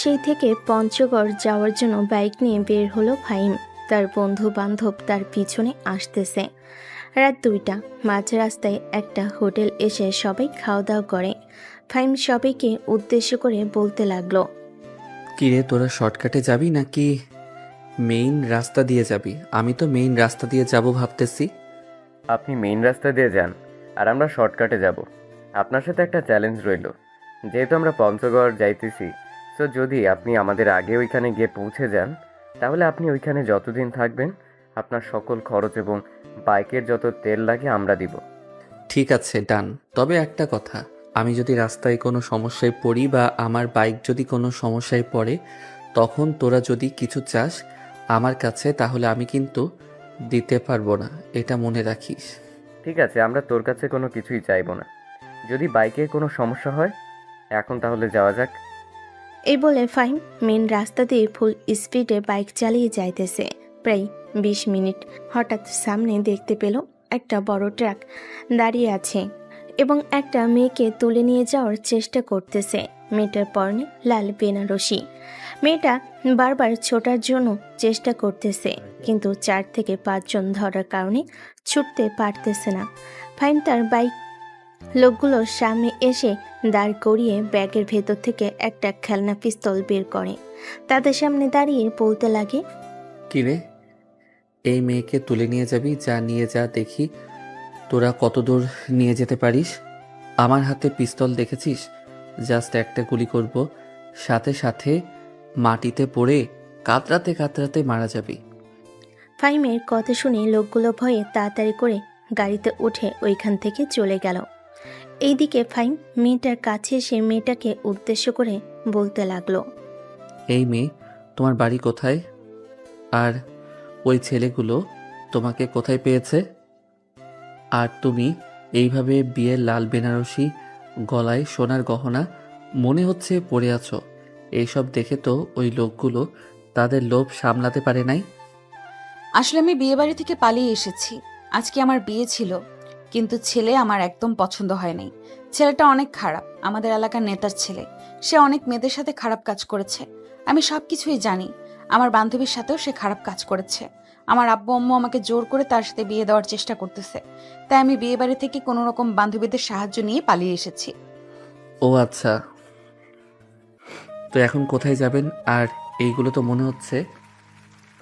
সেই থেকে পঞ্চগড় যাওয়ার জন্য বাইক নিয়ে বের হলো ফাহিম। তার বন্ধু বান্ধব তার পিছনে আসতেছে। রাত 2টা, মাঝ রাস্তায় একটা হোটেল এসে সবাই খাওয়া দাওয়া করে। ফাহিম সবাইকে উদ্দেশ্য করে বলতে লাগলো, কিরে তোরা শর্টকাটে যাবি নাকি মেইন রাস্তা দিয়ে যাবি? আমি তো মেইন রাস্তা দিয়ে যাব ভাবতেছি। আপনি মেইন রাস্তা দিয়ে যান আর আমরা শর্টকাটে যাব। আপনার সাথে একটা চ্যালেঞ্জ রইল। যেহেতু আমরা পঞ্চগড় যাইতেছি, সো যদি আপনি আমাদের আগে ওইখানে গিয়ে পৌঁছে যান, তাহলে আপনি ওইখানে যতদিন থাকবেন আপনার সকল খরচ এবং বাইকের যত তেল লাগে আমরা দিব। ঠিক আছে, ডান। তবে একটা কথা, আমি যদি রাস্তায় কোনো সমস্যায় পড়ি বা আমার বাইক যদি কোনো সমস্যায় পড়ে, তখন তোরা যদি কিছু চাস আমার কাছে, তাহলে আমি কিন্তু দিতে পারবো না, এটা মনে রাখিস। ঠিক আছে, আমরা তোর কাছে কোনো কিছুই চাইবো না। যদি বাইকের কোনো সমস্যা হয়, এখন তাহলে যাওয়া যাক। এই বলে ফাহিম মেন রাস্তা দিয়ে ফুল স্পিডে বাইক চালিয়ে যাইতেছে। প্রায় 20 মিনিট। হঠাৎ সামনে দেখতে পেল একটা বড় ট্রাক দাঁড়িয়ে আছে এবং একটা মেয়েকে তুলে নিয়ে যাওয়ার চেষ্টা করতেছে। মেয়েটার পরনে লাল বেনারসি। মেয়েটা বারবার ছোটার জন্য চেষ্টা করতেছে, কিন্তু 4 থেকে 5 জন ধরার কারণে ছুটতে পারতেছে না। ফাহিম তার বাইক লোকগুলোর সামনে এসে দাঁড় করিয়ে ব্যাগের ভেতর থেকে একটা খেলনা পিস্তল বের করে। তাদের সামনে দাঁড়িয়ে বলতে লাগে, কিরে, এই মেয়েকে তুলে নিয়ে যাবি? যা নিয়ে যা, দেখি তোরা কত দূর নিয়ে যেতে পারিস। আমার হাতে পিস্তল দেখেছিস? জাস্ট একটা গুলি করব, সাথে সাথে মাটিতে পড়ে কাতরাতে কাতরাতে মারা যাবি। ফাহিমের কথা শুনে লোকগুলো ভয়ে তাড়াতাড়ি করে গাড়িতে উঠে ওইখান থেকে চলে গেল। এইদিকে ফাহিম মেয়েটার কাছে এসে মেয়েটাকে উদ্দেশ্য করে বলতে লাগলো, এই মেয়ে, তোমার বাড়ি কোথায়? আর ওই ছেলেগুলো তোমাকে কোথায় পেয়েছে? আর তুমি এইভাবে বিয়ের লাল বেনারসি, গলায় সোনার গহনা মনে হচ্ছে পরে আছো, এইসব দেখে তো ওই লোকগুলো তাদের লোভ সামলাতে পারে নাই। আসলে আমি বিয়েবাড়ি থেকে পালিয়ে এসেছি। আজকে আমার বিয়ে ছিল, কিন্তু ছেলে আমার একদম পছন্দ হয় নাই। ছেলেটা অনেক খারাপ, আমাদের এলাকার নেতার ছেলে। সে অনেক মেয়েদের সাথে খারাপ কাজ করেছে। আমি সব কিছুই জানি। আমার বান্ধবীর সাথেও সে খারাপ কাজ করেছে। আমার আব্বু আম্মু আমাকে জোর করে তার সাথে বিয়ে দেওয়ার চেষ্টা করতেছে। তাই আমি বিয়েবাড়ি থেকে কোনো রকম বান্ধবীদের সাহায্য নিয়ে পালিয়ে এসেছি। ও আচ্ছা, তো এখন কোথায় যাবেন? আর এইগুলো তো মনে হচ্ছে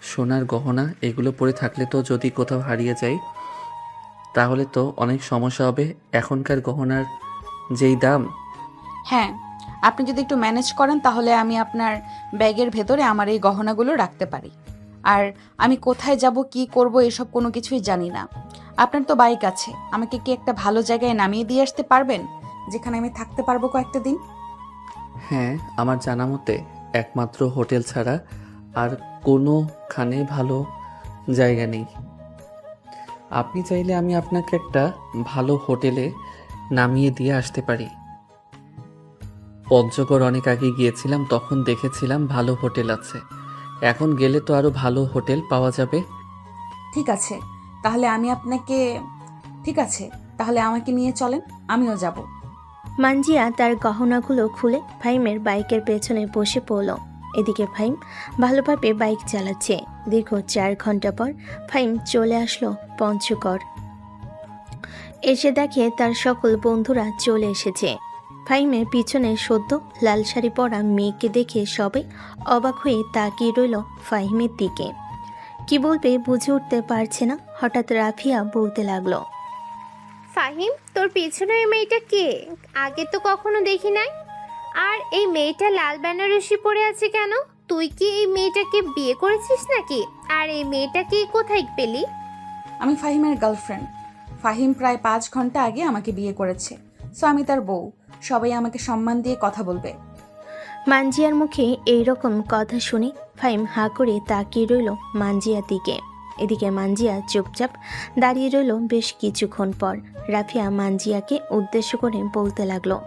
সোনার গহনা, এগুলো পরে থাকলে তো যদি কোথাও হারিয়ে যায় তাহলে তো অনেক সমস্যা হবে। এখনকার গহনার যেই দাম। হ্যাঁ, আপনি যদি একটু ম্যানেজ করেন তাহলে আমি আপনার ব্যাগের ভেতরে আমার এই গহনাগুলো রাখতে পারি। আর আমি কোথায় যাব, কি করব, এসব কোনো কিছুই জানি না। আপনার তো বাইক আছে, আমাকে কি একটা ভালো জায়গায় নামিয়ে দিয়ে আসতে পারবেন, যেখানে আমি থাকতে পারবো কয়েকটা দিন? হ্যাঁ, আমার জানা মতে একমাত্র হোটেল ছাড়া আর কোনোখানে ভালো জায়গা নেই। আপনি চাইলে আমি আপনাকে একটা ভালো হোটেলে নামিয়ে দিয়ে আসতে পারি। পঞ্চগড় অনেক আগে গিয়েছিলাম, তখন দেখেছিলাম ভালো হোটেল আছে। এখন গেলে তো আরো ভালো হোটেল পাওয়া যাবে। ঠিক আছে, তাহলে আমি আপনাকে ঠিক আছে, তাহলে আমাকে নিয়ে চলেন, আমিও যাব। মানজিয়া তার গহনাগুলো খুলে ফাহিমের বাইকের পেছনে বসে পড়ল। এদিকে ফাহিম ভালোভাবে বাইক চালাচ্ছে। দীর্ঘ 4 ঘন্টা পর ফাহিম চলে আসলো পঞ্চগড়। এসে দেখে তার সকল বন্ধুরা চলে এসেছে। ফাহিমের পিছনে সদ্য লাল শাড়ি পরা মেয়েকে দেখে সবাই অবাক হয়ে তাকিয়ে রইল ফাহিমের দিকে। কি বলবে বুঝে উঠতে পারছে না। হঠাৎ রাফিয়া বলতে লাগলো, ফাহিম, তোর পিছনে ওই মেয়েটা কে? আগে তো কখনো দেখি নাই। আর এই মেয়েটা লাল বেনারসি পরে আছে কেন? তুই কি এই মেয়েটাকে বিয়ে করেছিস নাকি? আর এই মেয়েটাকে কোথায় পেলি? আমি ফাহিমের গার্লফ্রেন্ড। ফাহিম প্রায় 5 ঘন্টা আগে আমাকে বিয়ে করেছে, সো আমি তার বউ। সবাই আমাকে সম্মান দিয়ে কথা বলবে। মানজিয়ার মুখে এই রকম কথা শুনে ফাহিম হাঁ করে তাকিয়ে রইল মানজিয়ার দিকে। এদিকে মানজিয়া চুপচাপ দাঁড়িয়ে রইল বেশ কিছুক্ষণ পর। রাফিয়া মানজিয়াকে উদ্দেশ্য করে বলতে লাগলো,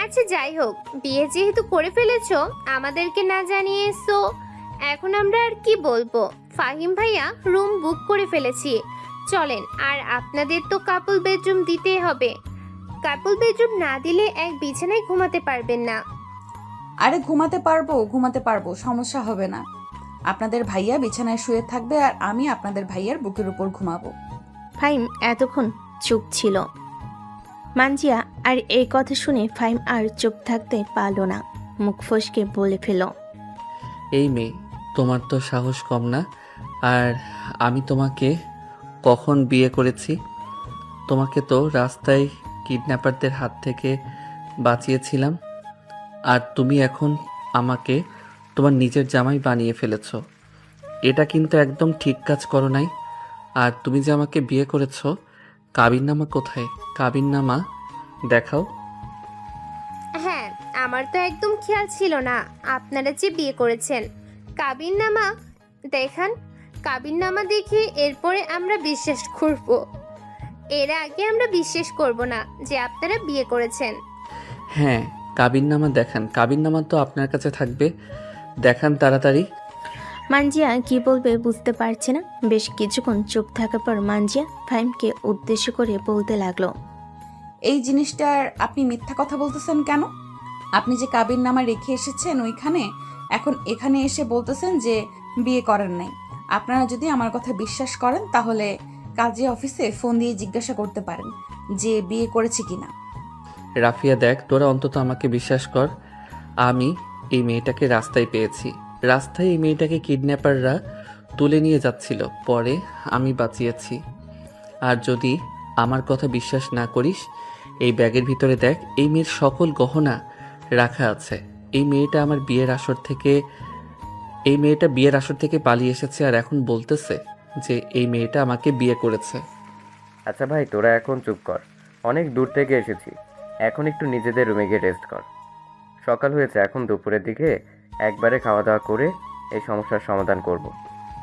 আচ্ছা যাই হোক, বিয়ে যেহেতু করে ফেলেছো, আমাদেরকে না জানিয়ে, সো এখন আমরা আর কি বলবো। ফাহিম ভাইয়া রুম বুক করে ফেলেছি, চলেন। আর আপনাদের তো কাপল বেডরুম দিতেই হবে। কাপল বেডরুম না দিলে এক বিছানায় ঘুমাতে পারবেন না। আরে ঘুমাতে পারবো, সমস্যা হবে না। আপনাদের ভাইয়া বিছানায় শুয়ে থাকবে আর আমি আপনাদের ভাইয়ার বুকের উপর ঘুমাবো। ফাহিম এতক্ষণ চুপ ছিল। মানজিয়া আর এই কথা শুনে ফাহিম আর চুপ থাকতে পারল না, মুখ ফসকে বলে ফেল। এই মেয়ে, তোমার তো সাহস কম না। আর আমি তোমাকে কখন বিয়ে করেছি? তোমাকে তো রাস্তায় কিডন্যাপারদের হাত থেকে বাঁচিয়েছিলাম, আর তুমি এখন আমাকে তোমার নিজের জামাই বানিয়ে ফেলেছো। এটা কিন্তু একদম ঠিক কাজ করো নাই। আর তুমি যে আমাকে বিয়ে করেছো, কাবিননামা কোথায়? কাবিননামা দেখাও। হ্যাঁ, আমার তো একদম খেয়াল ছিল না আপনারা যে বিয়ে করেছেন। কাবিননামা দেখান। কাবিননামা দেখে এরপরে আমরা বিশ্বাস করব। এর আগে আমরা বিশ্বাস করব না যে আপনারা বিয়ে করেছেন। হ্যাঁ, কাবিননামা দেখান। কাবিননামা তো আপনার কাছে থাকবে, দেখান তাড়াতাড়ি। মানজিয়া কি বলবে বুঝতে পারছে না। বেশ কিছুক্ষণ চুপ থাকার পর মানজিয়া ফাহিমকে উদ্দেশ্য করে বলতে লাগলো। এই জিনিসটার আপনি মিথ্যা কথা বলতেছেন কেন? আপনি যে কাবিননামা রেখে এসেছেন ওইখানে, এখন এখানে এসে বলতেছেন যে বিয়ে করেন নাই। আপনারা যদি আমার কথা বিশ্বাস করেন তাহলে কাজী অফিসে ফোন দিয়ে জিজ্ঞাসা করতে পারেন যে বিয়ে করেছে কিনা। রাফিয়া দেখ, তোরা অন্তত আমাকে বিশ্বাস কর। আমি এই মেয়েটাকে রাস্তায় পেয়েছি। রাস্তায় এই মেয়েটাকে কিডন্যাপাররা তুলে নিয়ে যাচ্ছিল, পরে আমি বাঁচিয়েছি। আর যদি আমার কথা বিশ্বাস না করিস, এই ব্যাগের ভিতরে দেখ, এই মেয়ের সকল গহনা রাখা আছে। এই মেয়েটা বিয়ের আসর থেকে পালিয়ে এসেছে, আর এখন বলতেছে যে এই মেয়েটা আমাকে বিয়ে করেছে। আচ্ছা ভাই, তোরা এখন চুপ কর। অনেক দূর থেকে এসেছি, এখন একটু নিজেদের রুমে গিয়ে রেস্ট কর। সকাল হয়েছে, এখন দুপুরের দিকে একবারে খাওয়া দাওয়া করে এই সমস্যার সমাধান করব।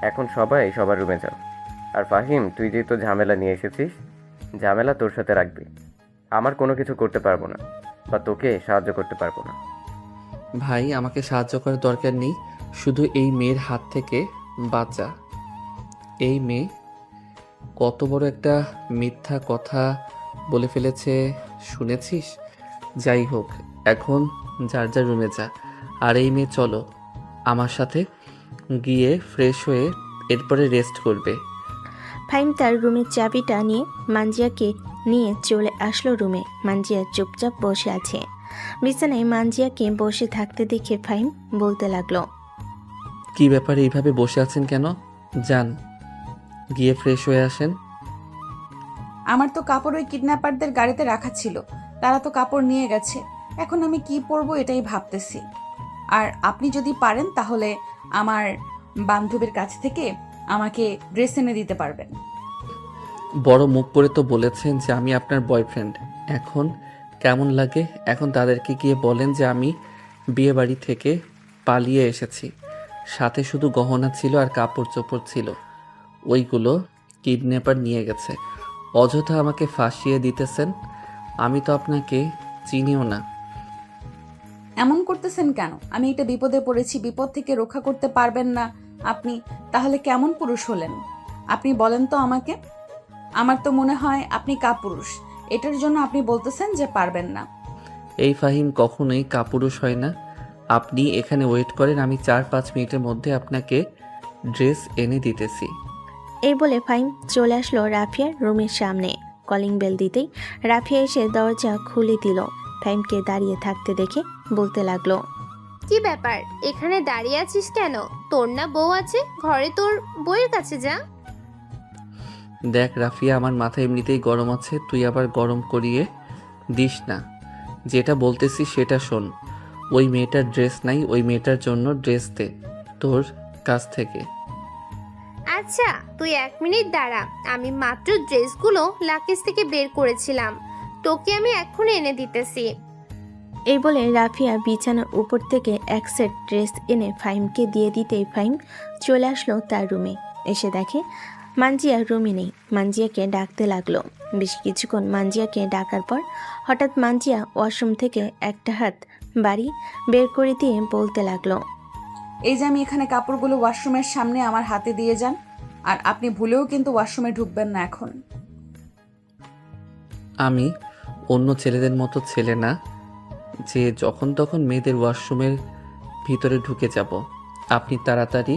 এখন সবাই সবার রুমে যাও। আর ফাহিম, তুই যেহেতু ঝামেলা নিয়ে এসেছিস, ঝামেলা তোর সাথে রাখবি। আমার কোনো কিছু করতে পারবো না বা তোকে সাহায্য করতে পারবো না। ভাই, আমাকে সাহায্য করার দরকার নেই, শুধু এই মেয়ের হাত থেকে বাঁচা। এই মেয়ে কত বড় একটা মিথ্যা কথা বলে ফেলেছে শুনেছিস? যাই হোক, এখন যার যার রুমে যা। আর এই মেয়ে চলো আমার সাথে, গিয়ে ফ্রেশ হয়ে এরপরে রেস্ট করবে। ফাহিম তার রুমের চাবিটা নিয়ে মানজিয়াকে নিয়ে চলে আসলো রুমে। মানজিয়া চুপচাপ বসে আছে। বিছানায় মানজিয়াকে বসে থাকতে দেখে ফাহিম বলতে লাগলো। কি ব্যাপারে এইভাবে বসে আছেন কেন? যান, গিয়ে ফ্রেশ হয়ে আসেন। আমার তো কাপড় ওই কিডন্যাপারদের গাড়িতে রাখা ছিল, তারা তো কাপড় নিয়ে গেছে। এখন আমি কি পরবো এটাই ভাবতেছি। আর আপনি যদি পারেন তাহলে আমার বান্ধবীর কাছ থেকে আমাকে ড্রেস এনে দিতে পারবেন। বড় মুখ করে তো বলেছেন যে আমি আপনার বয়ফ্রেন্ড। এখন কেমন লাগে? এখন তাদেরকে গিয়ে বলেন যে আমি বিয়ে বাড়ি থেকে পালিয়ে এসেছি, সাথে শুধু গহনা ছিল আর কাপড় চোপড় ছিল, ওইগুলো কিডন্যাপার নিয়ে গেছে। অযথা আমাকে ফাঁসিয়ে দিতেছেন। আমি তো আপনাকে চিনিও না। এমন করতেছেন কেন? আমি একটা বিপদে পড়েছি, বিপদ থেকে রক্ষা করতে পারবেন না আপনি? তাহলে কেমন পুরুষ হলেন আপনি বলেন তো আমাকে? আমার তো মনে হয় আপনি কাপুরুষ। এটার জন্য আপনি বলতেছেন যে পারবেন না। এই ফাহিম কখনোই কাপুরুষ হয় না। আপনি এখানে ওয়েট করেন, আমি 4-5 মিনিটের মধ্যে আপনাকে ড্রেস এনে দিতেছি। এই বলে ফাহিম চলে আসলো রাফিয়ার রুমের সামনে। কলিং বেল দিতেই রাফিয়া এসে দরজা খুলে দিল। ফাহিমকে দাঁড়িয়ে থাকতে দেখে বলতে লাগলো। কি ব্যাপার, এখানে দাঁড়িয়ে আছিস কেন? তোর না বউ আছে, ঘরে তোর বউয়ের কাছে যা। দেখ রাফিয়া, আমার মাথা এমনিতেই গরম আছে, তুই আবার গরম করিয়ে দিস না। যেটা বলতেছি সেটা শোন। ওই মেয়েটার ড্রেস নাই, ওই মেয়েটার জন্য ড্রেস দে তোর কাছ থেকে। আচ্ছা, তুই 1 মিনিট দাঁড়া। আমি মাত্র ড্রেসগুলো লাকেজ থেকে বের করেছিলাম, তোকে আমি এক্ষুনি এনে দিতেছি। এই বলে রাফিয়া বিছানার উপর থেকে এক সেট ড্রেস এনে ফাহিমকে দিয়ে দিতেই ফাহিম চলে আসলো তার রুমে। এসে দেখে মানজিয়া রুমে নেই। মানজিয়াকে ডাকতে লাগলো। বেশ কিছুক্ষণ মানজিয়াকে ডাকার পর হঠাৎ মানজিয়া ওয়াশরুম থেকে একটা হাত বাড়ি বের করে দিয়ে বলতে লাগলো। এই যে আমি এখানে কাপড়গুলো ওয়াশরুমের সামনে আমার হাতে দিয়ে যান। আর আপনি ভুলেও কিন্তু ওয়াশরুমে ঢুকবেন না এখন। আমি অন্য ছেলেদের মতো ছেলে না যে যখন তখন মেয়েদের ওয়াশরুমের ভিতরে ঢুকে যাব। আপনি তাড়াতাড়ি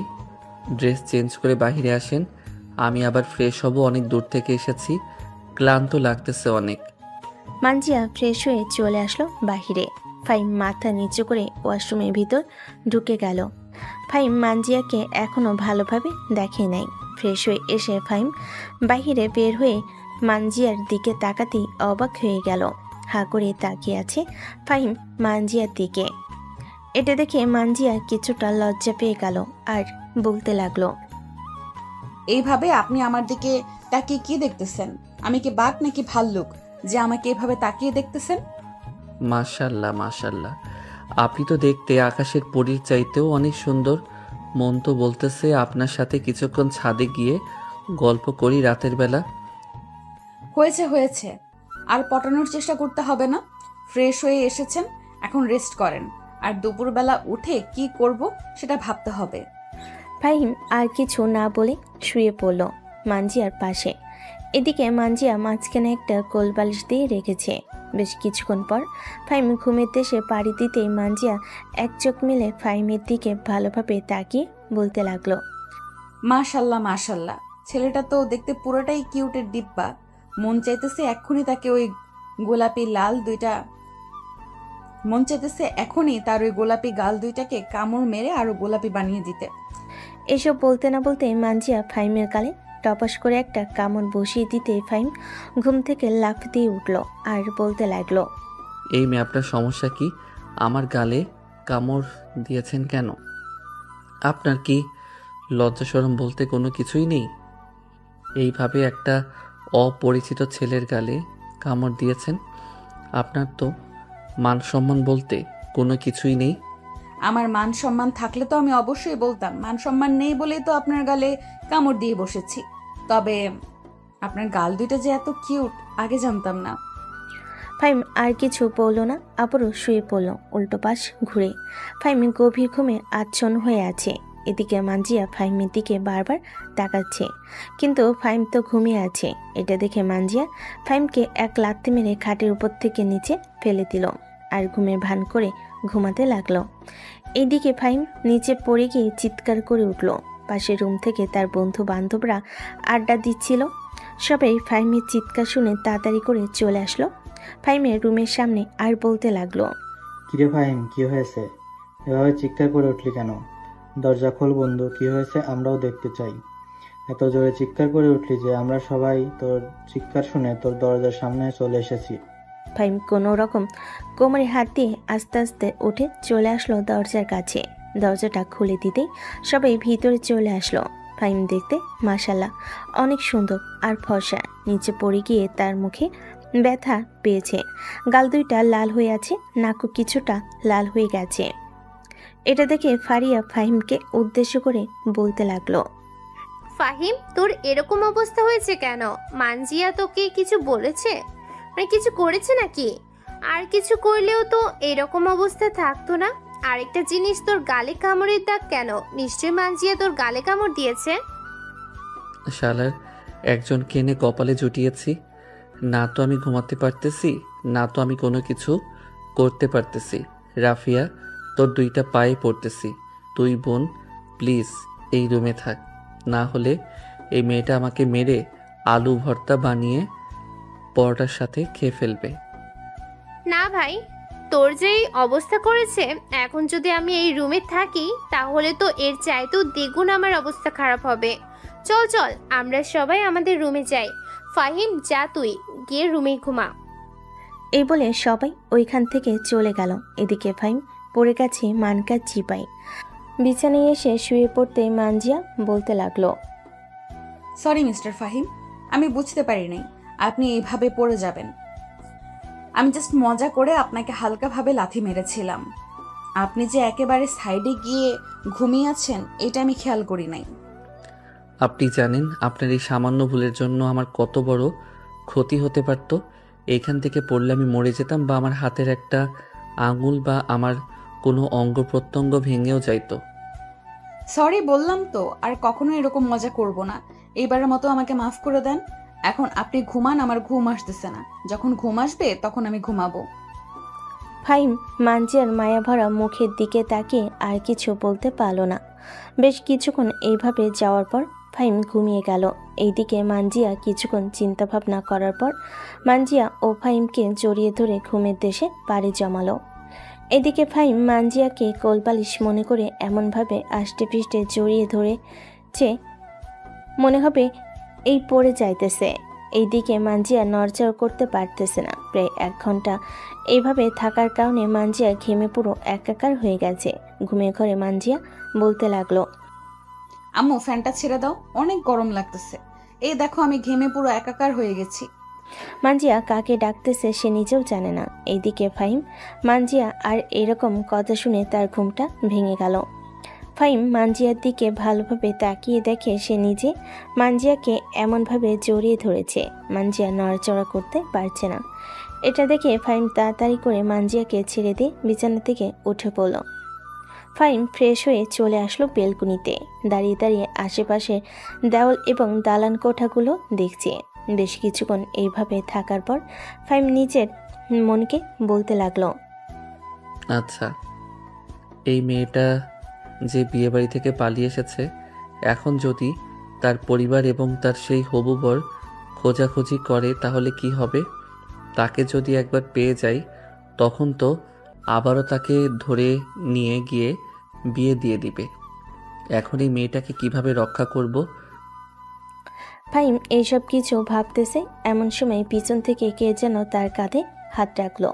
ড্রেস চেঞ্জ করে বাইরে আসেন, আমি আবার ফ্রেশ হব, অনেক দূর থেকে এসেছি, ক্লান্ত লাগতেছে অনেক। মানজিয়া ফ্রেশ হয়ে চলে আসলো বাহিরে। ফাহিম মাথা নিচু করে ওয়াশরুমের ভিতর ঢুকে গেল। ফাহিম মানজিয়াকে এখনো ভালোভাবে দেখে নাই। ফ্রেশ হয়ে এসে ফাহিম বাহিরে বের হয়ে মানজিয়ার দিকে তাকাতেই অবাক হয়ে গেল। হা করে তাকিয়ে আছে ফাহিম মানজিয়ার দিকে। এটা দেখে মানজিয়া কিছুটা লজ্জা পেয়ে গেল আর বলতে লাগলো, এইভাবে আপনি আমার দিকে তাকিয়ে কি দেখতেছেন? আমি কি বাঘ নাকি ভাল্লুক যে আমাকে এভাবে তাকিয়ে দেখতেছেন? মাশাল্লাহ মাশাল্লাহ, আপনি তো দেখতে আকাশের পরীর চাইতেও অনেক সুন্দর। মন তো বলতেছে আপনার সাথে কিছুক্ষণ ছাদে গিয়ে গল্প করি রাতের বেলা। হয়েছে হয়েছে, আর পটানোর চেষ্টা করতে হবে না। ফ্রেশ হয়ে এসেছেন, এখন রেস্ট করেন। আর দুপুরবেলা উঠে কি করব সেটা ভাবতে হবে। ফাহিম আর কিছু না বলে শুয়ে পড়ল মানজিয়ার পাশে। এদিকে মানজিয়া মাঝখানে একটা কোলবালিশ দিয়ে রেখেছে। বেশ কিছুক্ষণ পর ফাহিম ঘুমের দেশে পাড়ি দিতেই মানজিয়া এক চোখ মেলে ফাহিমের দিকে ভালোভাবে তাকিয়ে বলতে লাগলো, মাশাল্লাহ মাশাল্লাহ, ছেলেটা তো দেখতে পুরোটাই কিউটের ডিব্বা। মন চাইতেছে এক্ষুনি তাকে ওই গোলাপি লাল দুইটা মন চাইতেছে এখনই তার ওই গোলাপি গাল দুইটাকে কামড় মেরে আরো গোলাপি বানিয়ে দিতে। এসব বলতে না বলতে মানজিয়া ফাহিমের গালে টপাস করে একটা কামড় বসিয়ে দিতে ফাহিম ঘুম থেকে লাফ দিয়ে উঠল আর বলতে লাগলো, এই মেয়ে, আপনার সমস্যা কি? আমার গালে কামড় দিয়েছেন কেন? আপনার কি লজ্জা শরম বলতে কোনো কিছুই নেই? এইভাবে একটা অপরিচিত ছেলের গালে কামড় দিয়েছেন? আপনার তো মান সম্মান বলতে কোনো কিছুই নেই। আমার মান সম্মান থাকলে তো আমি অবশ্যই বলতাম। মান সম্মান নেই বলেই তো আপনার গালে কামড় দিয়ে বসেছি। তবে আপনার গাল দুইটা যে এত কিউট আগে জানতাম না। ফাহিম আর কিছু বলল না, আবারও শুয়ে পড়ল উল্টো পাশ ঘুরে। ফাহিম গভীর ঘুমে আচ্ছন্ন হয়ে আছে। এদিকে মানজিয়া ফাহিমের দিকে বারবার তাকাচ্ছে, কিন্তু ফাহিম তো ঘুমিয়ে আছে। এটা দেখে মানজিয়া ফাহিমকে এক লাথি মেরে খাটের উপর থেকে নিচে ফেলে দিল আর ঘুমের ভান করে ঘুমাতে লাগলো। এইদিকে ফাহিম নিচে পড়ে গিয়ে চিৎকার করে উঠল। পাশের রুম থেকে তার বন্ধু বান্ধবরা আড্ডা দিচ্ছিল। সবাই ফাহিমের চিৎকার শুনে তাড়াতাড়ি করে চলে আসলো ফাহিমের রুমের সামনে আর বলতে লাগলো, কিরে ফাহিম, কি হয়েছে? এভাবে চিৎকার করে উঠলি কেন? দরজা খোল বন্ধু, কি হয়েছে আমরাও দেখতে চাই। এত জোরে চিৎকার করে উঠলি যে আমরা সবাই তোর চিৎকার শুনে তোর দরজার সামনে চলে এসেছি। ফাহিম কোনো রকম কোমরে হাত দিয়ে আস্তে আস্তে উঠে চলে আসলো দরজার কাছে। দরজাটা খুলে দিতেই সবাই ভিতরে চলে আসলো। ফাহিম দেখতে মাশাল্লাহ অনেক সুন্দর আর ফর্সা। নিচে পড়ে গিয়ে তার মুখে ব্যথা পেয়েছে, গাল দুইটা লাল হয়ে আছে, নাকও কিছুটা লাল হয়ে গেছে। এটা দেখে ফারিয়া ফাহিমকে উদ্দেশ্য করে বলতে লাগলো, ফাহিম, তোর এরকম অবস্থা হয়েছে কেন? মানজিয়া তোকে কিছু বলেছে, মানে কিছু করেছে নাকি? আর কিছু করলেও তো এরকম অবস্থা থাকতো না। আরেকটা জিনিস, তোর গালে কামড়ের দাগ কেন? নিশ্চয়ই মানজিয়া তোর গালে কামড় দিয়েছে। শালার একজন কেনে কপালে জুটিয়েছি। না তো আমি ঘুমাতে পারতেছি, না তো আমি কোনো কিছু করতে পারতেছি। রাফিয়া, তোর দুইটা পায়ে পড়তেছি, তুই বোন প্লিজ এই রুমে থাক, না হলে এই মেয়েটা আমাকে মেরে আলু ভর্তা বানিয়ে পরোটার সাথে খেয়ে ফেলবে। না ভাই, তোর যেই অবস্থা করেছে, এখন যদি আমি এই রুমে থাকি তাহলে তো এর চাইতেও দ্বিগুণ আমার অবস্থা খারাপ হবে। চল চল, আমরা সবাই আমাদের রুমে যাই। ফাহিম, যা তুই গিয়ে রুমে ঘুমা। এই বলে সবাই ওইখান থেকে চলে গেল। এদিকে ফাহিম পড়ে গেছে মানকার চিপাই। বিছানায় এসে শুয়ে পড়তে মানজিয়া বলতে লাগলো, সরি মিস্টার ফাহিম, আমি বুঝতে পারি নাই আপনি এইভাবে পড়ে যাবেন। আমি জাস্ট মজা করে আপনাকে হালকাভাবে লাথি মেরেছিলাম। আপনি যে একেবারে সাইডে গিয়ে ঘুমিয়ে আছেন এটা আমি খেয়াল করি নাই। আপনি জানেন আপনার এই সামান্য ভুলের জন্য আমার কত বড় ক্ষতি হতে পারত? এইখান থেকে পড়লে আমি মরে যেতাম, বা আমার হাতের একটা আঙুল বা আমার কোনো অঙ্গ প্রত্যঙ্গ ভেঙেও যাইতো। সরি বললাম তো, আর কখনো এরকম মজা করব না। এইবারের মতো আমাকে মাফ করে দেন। এখন আপনি ঘুমান, আমার ঘুম আসতেছে না। যখন ঘুম আসবে তখন আমি ঘুমাবো। ফাহিম মানজিয়ার মায়াভরা মুখের দিকে তাকিয়ে আর কিছু বলতে পারল না। বেশ কিছুক্ষণ এইভাবে যাওয়ার পর ফাহিম ঘুমিয়ে গেল। এইদিকে মানজিয়া কিছুক্ষণ চিন্তাভাবনা করার পর মানজিয়া ও ফাহিমকে জড়িয়ে ধরে ঘুমের দেশে পাড়ি জমালো। এদিকে ফাহিম মানজিয়াকে কোলবালিশ মনে করে এমনভাবে আষ্টে পৃষ্ঠে জড়িয়ে ধরেছে মনে হবে এই পড়ে যাইতেছে। এইদিকে মানজিয়া নড়চড় করতে পারতেছে না। প্রায় 1 ঘন্টা এইভাবে থাকার কারণে মানজিয়া ঘেমে পুরো একাকার হয়ে গেছে। ঘুমের ঘরে মানজিয়া বলতে লাগলো, আম্মু ফ্যানটা ছেড়ে দাও, অনেক গরম লাগতেছে। এই দেখো আমি ঘেমে পুরো একাকার হয়ে গেছি। মানজিয়া কাকে ডাকতেছে সে নিজেও জানে না। এইদিকে ফাহিম মানজিয়া আর এরকম কথা শুনে তার ঘুমটা ভেঙে গেল। ফাহিম মানজিয়ার দিকে ভালোভাবে তাকিয়ে দেখে সে নিজে মানজিয়াকে এমনভাবে জড়িয়ে ধরেছে মানজিয়া নড়াচড়া করতে পারছে না। এটা দেখে ফাহিম তাড়াতাড়ি করে মানজিয়াকে ছেড়ে দিয়ে বিছানা থেকে উঠে পড়ল। ফাহিম ফ্রেশ হয়ে চলে আসলো বেলকুনিতে। দাঁড়িয়ে দাঁড়িয়ে আশেপাশে দেওয়াল এবং দালান কোঠাগুলো দেখছে। বেশ কিছুক্ষণ এইভাবে থাকার পর ফাহিম নিজের মনকে বলতে লাগলো, আচ্ছা, এই মেয়েটা যে বিয়েবাড়ি থেকে পালিয়ে এসেছে, এখন যদি তার পরিবার এবং তার সেই হবু বর খোঁজাখুঁজি করে তাহলে কি হবে? তাকে যদি একবার পেয়ে যাই তখন তো আবারও তাকে ধরে নিয়ে গিয়ে বিয়ে দিয়ে দিবে। এখন এই মেয়েটাকে কিভাবে রক্ষা করব? ফাহিম এইসব কিছু ভাবতেছে এমন সময় পিছন থেকে কে যেন তার কাঁধে হাত রাখলো।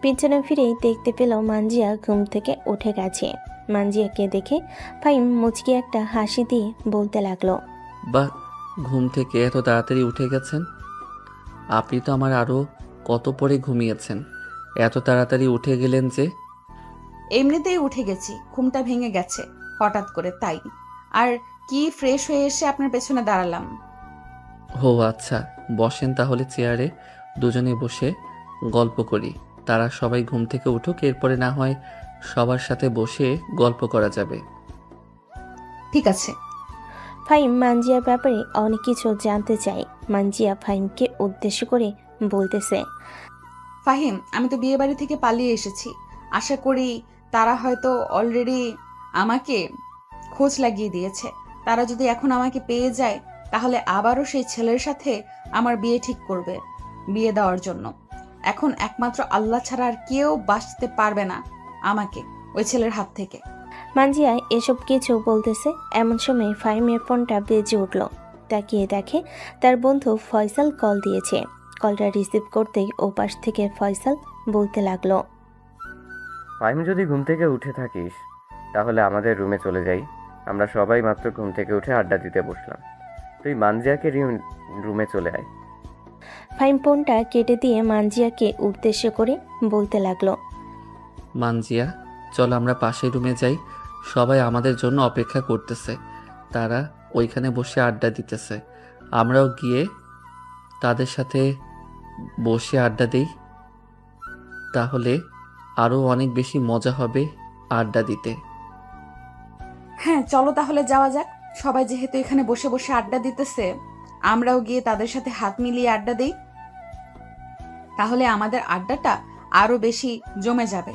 পিছনে ফিরেই দেখতে পেল মানজিয়া ঘুম থেকে উঠে গেছে। মানজিয়াকে দেখে ফাহিম মুচকি একটা হাসি দিয়ে বলতে লাগলো, বা ঘুম থেকে এত তাড়াতাড়ি উঠে গেছেন? আপনি তো আমার আরও কত পরে ঘুমিয়েছেন, এত তাড়াতাড়ি উঠে গেলেন যে? এমনিতেই উঠে গেছি, ঘুমটা ভেঙে গেছে হঠাৎ করে, তাই। আর কি ফ্রেশ হয়ে এসে আপনার পেছনে দাঁড়ালাম। ও আচ্ছা, বসেন তাহলে চেয়ারে, দুজনে বসে গল্প করি। তারা সবাই ঘুম থেকে উঠুক, এরপরে না হয় সবার সাথে বসে গল্প করা যাবে। ঠিক আছে। ফাহিম মানজিয়ার ব্যাপারে অনেক কিছু জানতে চায়। মানজিয়া ফাহিমকে উদ্দেশ্য করে বলতেছে, ফাহিম, আমি তো বিয়ে বাড়ি থেকে পালিয়ে এসেছি। আশা করি তারা হয়তো অলরেডি আমাকে খোঁজ লাগিয়ে দিয়েছে। তারা যদি এখন আমাকে পেয়ে যায় তাহলে আবারও সেই ছেলের সাথে আমার বিয়ে ঠিক করবে, বিয়ে দেওয়ার জন্য। এখন একমাত্র আল্লাহ ছাড়া আর কেউ বাঁচতে পারবে না আমাকে ওই ছেলের হাত থেকে। মানজিয়া এসব কিছু বলতেছে এমন সময় ফাহিমের ফোনটা বেজে উঠল। তাকিয়ে দেখে তার বন্ধু ফয়সাল কল দিয়েছে। কলটা রিসিভ করতেই ওপাশ থেকে ফয়সাল বলতে লাগলো, ফাহিম, যদি ঘুম থেকে উঠে থাকিস তাহলে আমাদের রুমে চলে যাই। আমরা সবাই মাত্র ঘুম থেকে উঠে আড্ডা দিতে বসলাম। তুই মানজিয়াকে রুমে চলে আয়। ফাহিম ফোনটা কেটে দিয়ে মানজিয়াকে উদ্দেশ্য করে বলতে লাগলো, মানজিয়া, চল আমরা পাশের রুমে যাই, সবাই আমাদের জন্য অপেক্ষা করতেছে। তারা ওইখানে বসে আড্ডা দিতেছে, আমরাও গিয়ে তাদের সাথে বসে আড্ডা দিই, তাহলে আরও অনেক বেশি মজা হবে আড্ডা দিতে। হ্যাঁ, চলো তাহলে যাওয়া যাক। সবাই যেহেতু এখানে বসে বসে আড্ডা দিতেছে, আমরাও গিয়ে তাদের সাথে হাত মিলিয়ে আড্ডা দিই, তাহলে আমাদের আড্ডাটা আরো বেশি জমে যাবে।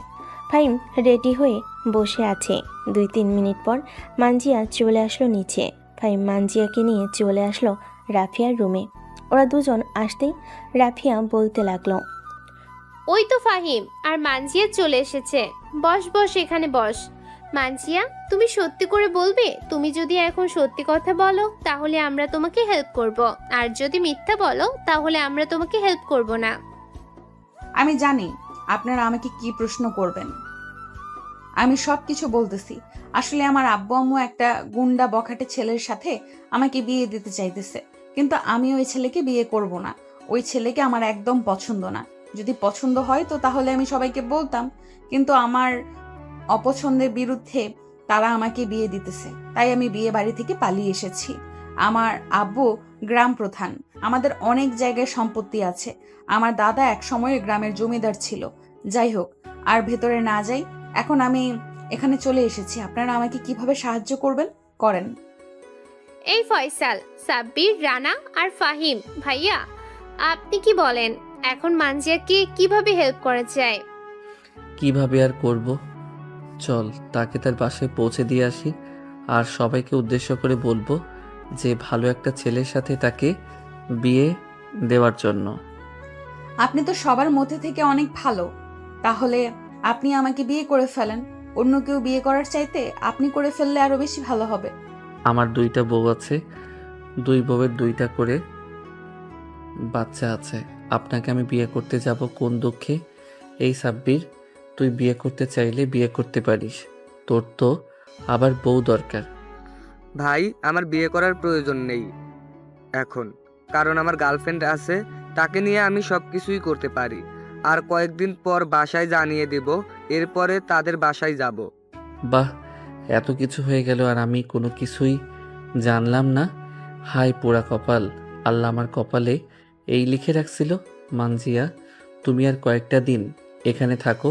ফাহিম রেডি হয়ে বসে আছে। 2-3 মিনিট পর মানজিয়া চলে আসলো নিচে। ফাহিম মানজিয়াকে নিয়ে চলে আসলো রাফিয়ার রুমে। ওরা দুজন আসতেই রাফিয়া বলতে লাগলো, ওই তো ফাহিম আর মানজিয়া চলে এসেছে। বস বস, এখানে বস। মানজিয়া, তুমি সত্যি করে বলবে? তুমি যদি এখন সত্যি কথা বলো তাহলে আমরা তোমাকে হেল্প করব, আর যদি মিথ্যা বলো তাহলে আমরা তোমাকে হেল্প করব না। আমি জানি আপনারা আমাকে কি প্রশ্ন করবেন। আমি সব কিছু বলতেছি। আসলে আমার আব্বু আম্মু একটা গুন্ডা বখাটে ছেলের সাথে আমাকে বিয়ে দিতে চাইতেছে, কিন্তু আমি ওই ছেলেকে বিয়ে করব না। ওই ছেলেকে আমার একদম পছন্দ না। যদি পছন্দ হয় তো তাহলে আমি সবাইকে বলতাম, কিন্তু আমার অপছন্দের বিরুদ্ধে তারা আমাকে বিয়ে দিতেছে, তাই আমি বিয়ে বাড়ি থেকে পালিয়ে এসেছি। আমার আব্বু গ্রাম প্রধান, আমাদের অনেক জায়গায় সম্পত্তি আছে। আমার দাদা এক সময়ে গ্রামের জমিদার ছিল। যাই হোক, আর ভেতরে না যাই, এখন আমি এখানে চলে এসেছি। আপনারা আমাকে কিভাবে সাহায্য করবেন করেন। এই ফয়সাল, সাব্বির, রানা আর ফাহিম ভাইয়া, আপনি কি বলেন এখন মানজিয়াকে কিভাবে হেল্প করা যায়? কিভাবে আর করব। চল তাকে তার বাসায় পৌঁছে দিয়ে আসি, আর সবাইকে উদ্দেশ্য করে বলবো যে ভালো একটা ছেলের সাথে তাকে বিয়ে দেওয়ার জন্য। আপনি তো সবার মধ্যে থেকে অনেক ভালো, তাহলে আপনি আমাকে বিয়ে করে ফেলেন। অন্য কেউ বিয়ে করার চাইতে আপনি করে ফেললে আরো বেশি ভালো হবে। আমার 2টা বউ আছে, 2 বউয়ের 2টা করে বাচ্চা আছে। আপনাকে আমি বিয়ে করতে যাব কোন দুঃখে? এই সাব্বির, তুই বিয়ে করতে চাইলে বিয়ে করতে পারিস, তোর তো আবার বউ দরকার। ভাই, আমার বিয়ে করার প্রয়োজন নেই এখন, কারণ আমার গার্লফ্রেন্ড আছে, তাকে নিয়ে আমি সব কিছুই করতে পারি। আর কয়েকদিন পর বাসায় জানিয়ে দেব, এরপরে তাদের বাসায় যাব। বাহ, এত কিছু হয়ে গেল আর আমি কোনো কিছুই জানলাম না। হায় পোড়া কপাল, আল্লাহ আমার কপালে এই লিখে রাখছিল। মানজিয়া, তুমি আর কয়েকটা দিন এখানে থাকো,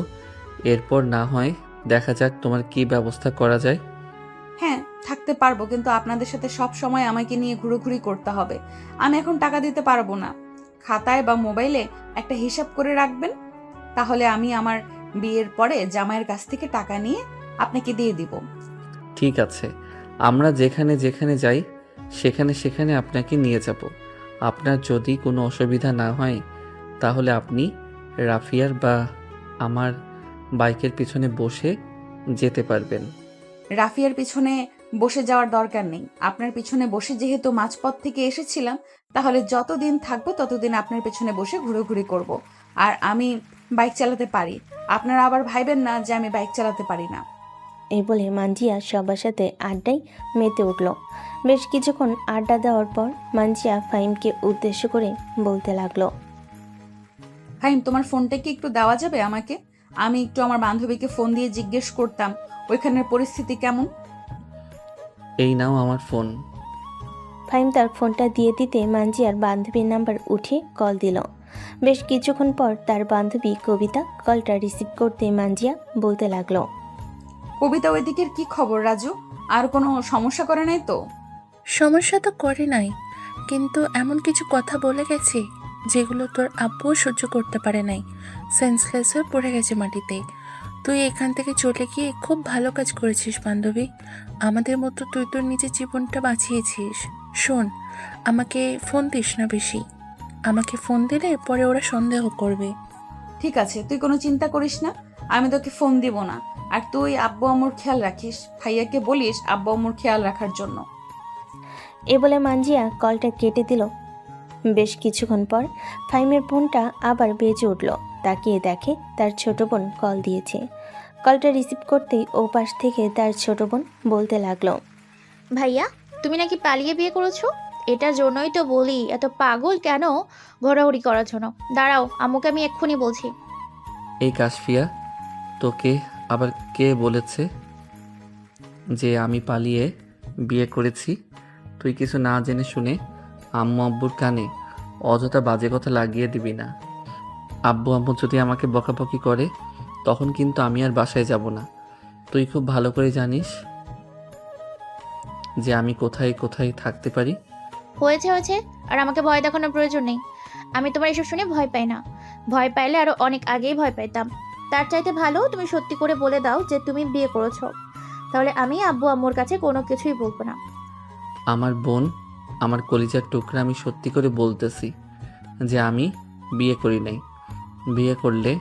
এরপর না হয় দেখা যাক তোমার কি ব্যবস্থা করা যায়। হ্যাঁ, থাকতে পারবো, কিন্তু আপনাদের সাথে সব সময় আমাকে নিয়ে ঘুরোঘুরি করতে হবে। আমি এখন টাকা দিতে পারবো না। খাতায় বা মোবাইলে একটা হিসাব করে রাখবেন, তাহলে আমি আমার বিয়ের পরে জামাইয়ের কাছ থেকে টাকা নিয়ে আপনাকে দিয়ে দিব। ঠিক আছে, আমরা যেখানে যেখানে যাই সেখানে সেখানে আপনাকে নিয়ে যাব। আপনার যদি কোনো অসুবিধা না হয় তাহলে আপনি রাফিয়ার বা আমার বাইকের পিছনে বসে যেতে পারবেন। রাফিয়ার পিছনে বসে যাওয়ার দরকার নেই। আপনার পিছনে বসে যেহেতু মাঝপথ থেকে এসেছিলাম, তাহলে যতদিন থাকবো ততদিন আপনার পিছনে বসে ঘুরোঘুরি করব। আর আমি বাইক চালাতে পারি, আপনারা আবার ভাইবেন না যে আমি বাইক চালাতে পারি না। এই বলে মানজিয়া সবার সাথে আড্ডায় মেতে উঠল। বেশ কিছুক্ষণ আড্ডা দেওয়ার পর মানজিয়া ফাহিমকে উদ্দেশ্য করে বলতে লাগলো। ফাহিম, তোমার ফোনটা কি একটু দেওয়া যাবে আমাকে? আমি একটু আমার বান্ধবীকে ফোন দিয়ে জিজ্ঞেস করতাম ওইখানের পরিস্থিতি কেমন। এই নাও আমার ফোন। ফাহিম তার ফোনটা দিয়ে দিতে মানজিয়ার বান্ধবীর নাম্বার উঠে কল দিল। বেশ কিছুক্ষণ পর তার বান্ধবী কবিতা কলটা রিসিভ করতে মানজিয়া বলতে লাগলো। কবিতা, ওইদিকের কি খবর রাজু? আর কোনো সমস্যা করে নাই তো? সমস্যা তো করে নাই, কিন্তু এমন কিছু কথা বলে গেছে যেগুলো তোর আব্বুও সহ্য করতে পারে নাই। সেন্সলেস হয়ে পড়ে গেছে মাটিতে। তুই এখান থেকে চলে গিয়ে খুব ভালো কাজ করেছিস বান্ধবী। আমাদের মতো তুই তোর নিজের জীবনটা বাঁচিয়েছিস। শোন, আমাকে ফোন দিস না বেশি। আমাকে ফোন দিলে পরে ওরা সন্দেহ করবে। ঠিক আছে, তুই কোনো চিন্তা করিস না, আমি তোকে ফোন দিব না। আর তুই আব্বু আম্মুর খেয়াল রাখিস, ভাইয়াকে বলিস আব্বু আম্মুর খেয়াল রাখার জন্য। এ বলে মানজিয়া কলটা কেটে দিল। বেশ কিছুক্ষণ পর ফাহিমের ফোনটা আবার বেজে উঠল। তাকিয়ে দেখে তার ছোট বোন কল দিয়েছে। কলটা রিসিভ করতেই ওপাশ থেকে তার ছোট বোন বলতে লাগলো। ভাইয়া, তুমি নাকি পালিয়ে বিয়ে করেছো? এটার জন্যই তো বলি এত পাগল কেন ঘোরাঘুরি করার জন্য। দাঁড়াও, আম্মুকে আমি এক্ষুনি বলছি। এই কাশফিয়া, তোকে আবার কে বলেছে যে আমি পালিয়ে বিয়ে করেছি? তুই কিছু না জেনে শুনে আম্মু আব্বুর কানে অযথা বাজে কথা লাগিয়ে দিবি না। আব্বু আম্মু যদি আমাকে বকাবকি করে তখন কিন্তু আমি আর বাসায় যাব না। তুই খুব ভালো করে জানিস যে আমি কোথায় কোথায় থাকতে পারি। হয়েছে হয়েছে, আর আমাকে ভয় দেখানোর প্রয়োজন নেই। আমি তোমার এসব শুনে ভয় পাই না। ভয় পাইলে আরো অনেক আগেই ভয় পাইতাম। তার চাইতে ভালো তুমি সত্যি করে বলে দাও যে তুমি বিয়ে করেছো, তাহলে আমি আব্বু আম্মুর কাছে কোনো কিছুই বলবো না। আমার বোন, আমার কলিজার টুকরা, আমি সত্যি করে বলতেছি যে আমি বিয়ে করি নাই। বিয়ে করলে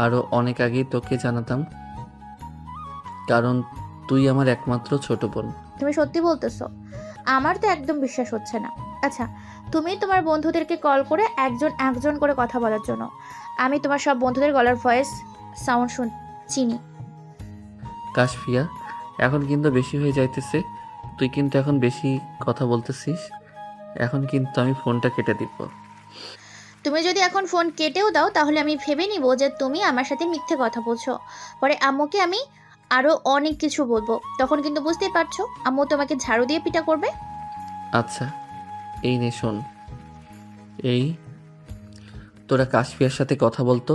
আরও অনেক আগেই তোকে জানাতাম, কারণ তুই আমার একমাত্র ছোট বোন। তুমি সত্যি বলতেছো? আমার তো একদম বিশ্বাস হচ্ছে না। আচ্ছা, তুমি তোমার বন্ধুদেরকে কল করে একজন একজন করে কথা বলার জন্য। আমি তোমার সব বন্ধুদের গলার ভয়েস সাউন্ড চিনি। কাশফিয়া, এখন কিন্তু বেশি হয়ে যাইতেছে। তুই কিন্তু এখন বেশি কথা বলতেছিস। এখন কিন্তু আমি ফোনটা কেটে দিব। তুমি যদি এখন ফোন কেটেও দাও তাহলে আমি ভেবে নিব যে তুমি আমার সাথে মিথ্যে কথা বলছো। পরে আম্মুকে আমি আরো অনেক কিছু বলবো, তখন কিন্তু বুঝতেই পারছো আম্মু তোমাকে ঝাড়ু দিয়ে পিটা করবে। আচ্ছা, এই নে শোন। এই তোরা কাশফিয়ার সাথে কথা বলতো।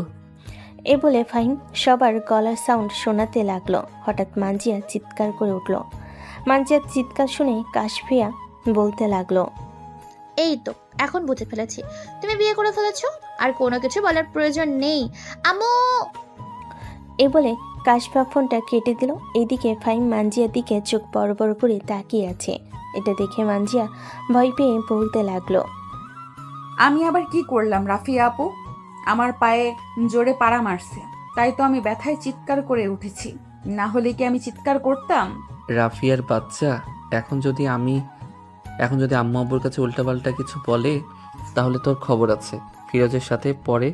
এ বলে ফাহিম সবার গলার সাউন্ড শোনাতে লাগলো। হঠাৎ মানজিয়া চিৎকার করে উঠল। মানজিয়ার চিৎকার শুনে কাশফিয়া বলতে লাগলো। এই তো এখন বুঝে ফেলেছি, তুমি বিয়ে করে ফেলেছো, আর কোনো কিছু বলার প্রয়োজন নেই। আম্মু! এ বলে কাশফা ফোনটা কেটে দিল। এদিকে ফাহিম মানজিয়ার দিকে চোখ বড় বড় করে তাকিয়ে আছে। এটা দেখে মানজিয়া ভয় পেয়ে বলতে লাগলো, আমি আবার কি করলাম রাফিয়া আপু? আমার পায়ে জোরে পাড়া মারছে, তাই তো আমি ব্যথায় চিৎকার করে উঠেছি। না হলে কি আমি চিৎকার করতাম? রাফিয়ার বাচ্চা, এখন যদি আম্মু আব্বুর কাছে উল্টাপাল্টা কিছু বলে তাহলে তোর খবর আছে। ফিরোজের সাথে পরে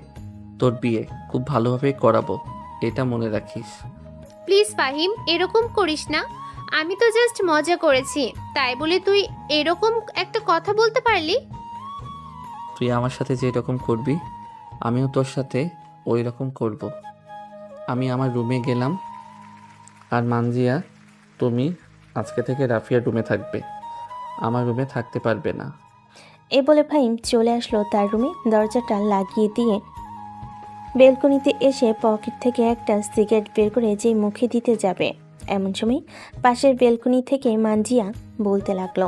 তোর বিয়ে খুব ভালোভাবে করাবো, এটা মনে রাখিস। প্লিজ ফাহিম, এরকম করিস না। আমি তো জাস্ট মজা করেছি, তাই বলে তুই এরকম একটা কথা বলতে পারলি? তুই আমার সাথে যে রকম করবি আমিও তোর সাথে ওই রকম করব। আমি আমার রুমে গেলাম। আর মানজিয়া, তুমি আজকে থেকে রাফিয়ার রুমে থাকবে, আমার রুমে থাকতে পারবে না। এ বলে ফাহিম চলে আসলো তার রুমে। দরজাটা লাগিয়ে দিয়ে বেলকনিতে এসে পকেট থেকে একটা সিগারেট বের করে যেই মুখে দিতে যাবে, এমন সময় পাশের বেলকনি থেকে মানজিয়া বলতে লাগলো,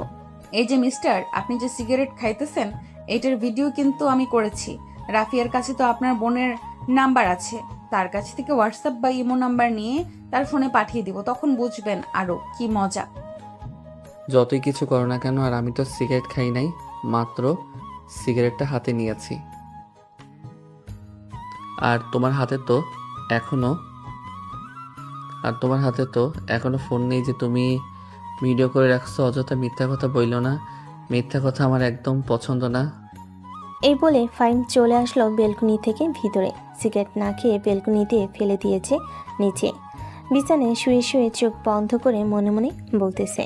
এই যে মিস্টার, আপনি যে সিগারেট খাইতেছেন এটার ভিডিও কিন্তু আমি করেছি। রাফিয়ার কাছে তো আপনার বোনের নাম্বার আছে, তার কাছ থেকে হোয়াটসঅ্যাপ বা ইমো নাম্বার নিয়ে তার ফোনে পাঠিয়ে দিব, তখন বুঝবেন আরো কি মজা। যতই কিছু করো না কেন, আর আমি তো সিগারেট খাই নাই, মাত্র সিগারেটটা হাতে নিয়েছি। আর তোমার হাতে তো এখনো ফোন নেই যে তুমি ভিডিও করে রাখছো। অযথা মিথ্যা কথা বইলো না, মিথ্যা কথা আমার একদম পছন্দ না। এই বলে ফাহিম চলে আসলো বেলকনি থেকে ভিতরে। সিগারেট না খেয়ে বেলকনিতে ফেলে দিয়েছে নিচে। বিছানায় শুয়ে শুয়ে চোখ বন্ধ করে মনে মনে বলতেছে,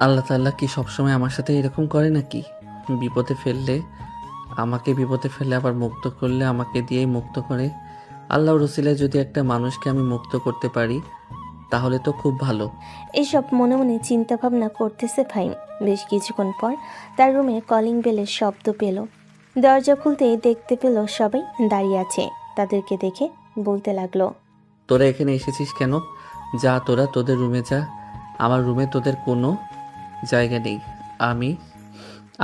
আল্লাহ তাআলা কি সবসময় আমার সাথে এরকম করে নাকি? আমাকে বিপদে ফেলে আবার মুক্ত করলে আমাকে দিয়েই মুক্ত করে। আল্লাহর রসিলায় যদি একটা মানুষকে আমি মুক্ত করতে পারি তাহলে তো খুব ভালো। এসব মনে মনে চিন্তা ভাবনা করতেছে ফাহিম। বেশ কিছুক্ষণ পর তার রুমে কলিং বেলের শব্দ পেল। দরজা খুলতেই দেখতে পেল সবাই দাঁড়িয়ে আছে। তাদেরকে দেখে বলতে লাগলো, তোরা এখানে এসেছিস কেন? যা তোরা তোদের রুমে যা, আমার রুমে তোদের কোনো জায়গা নেই। আমি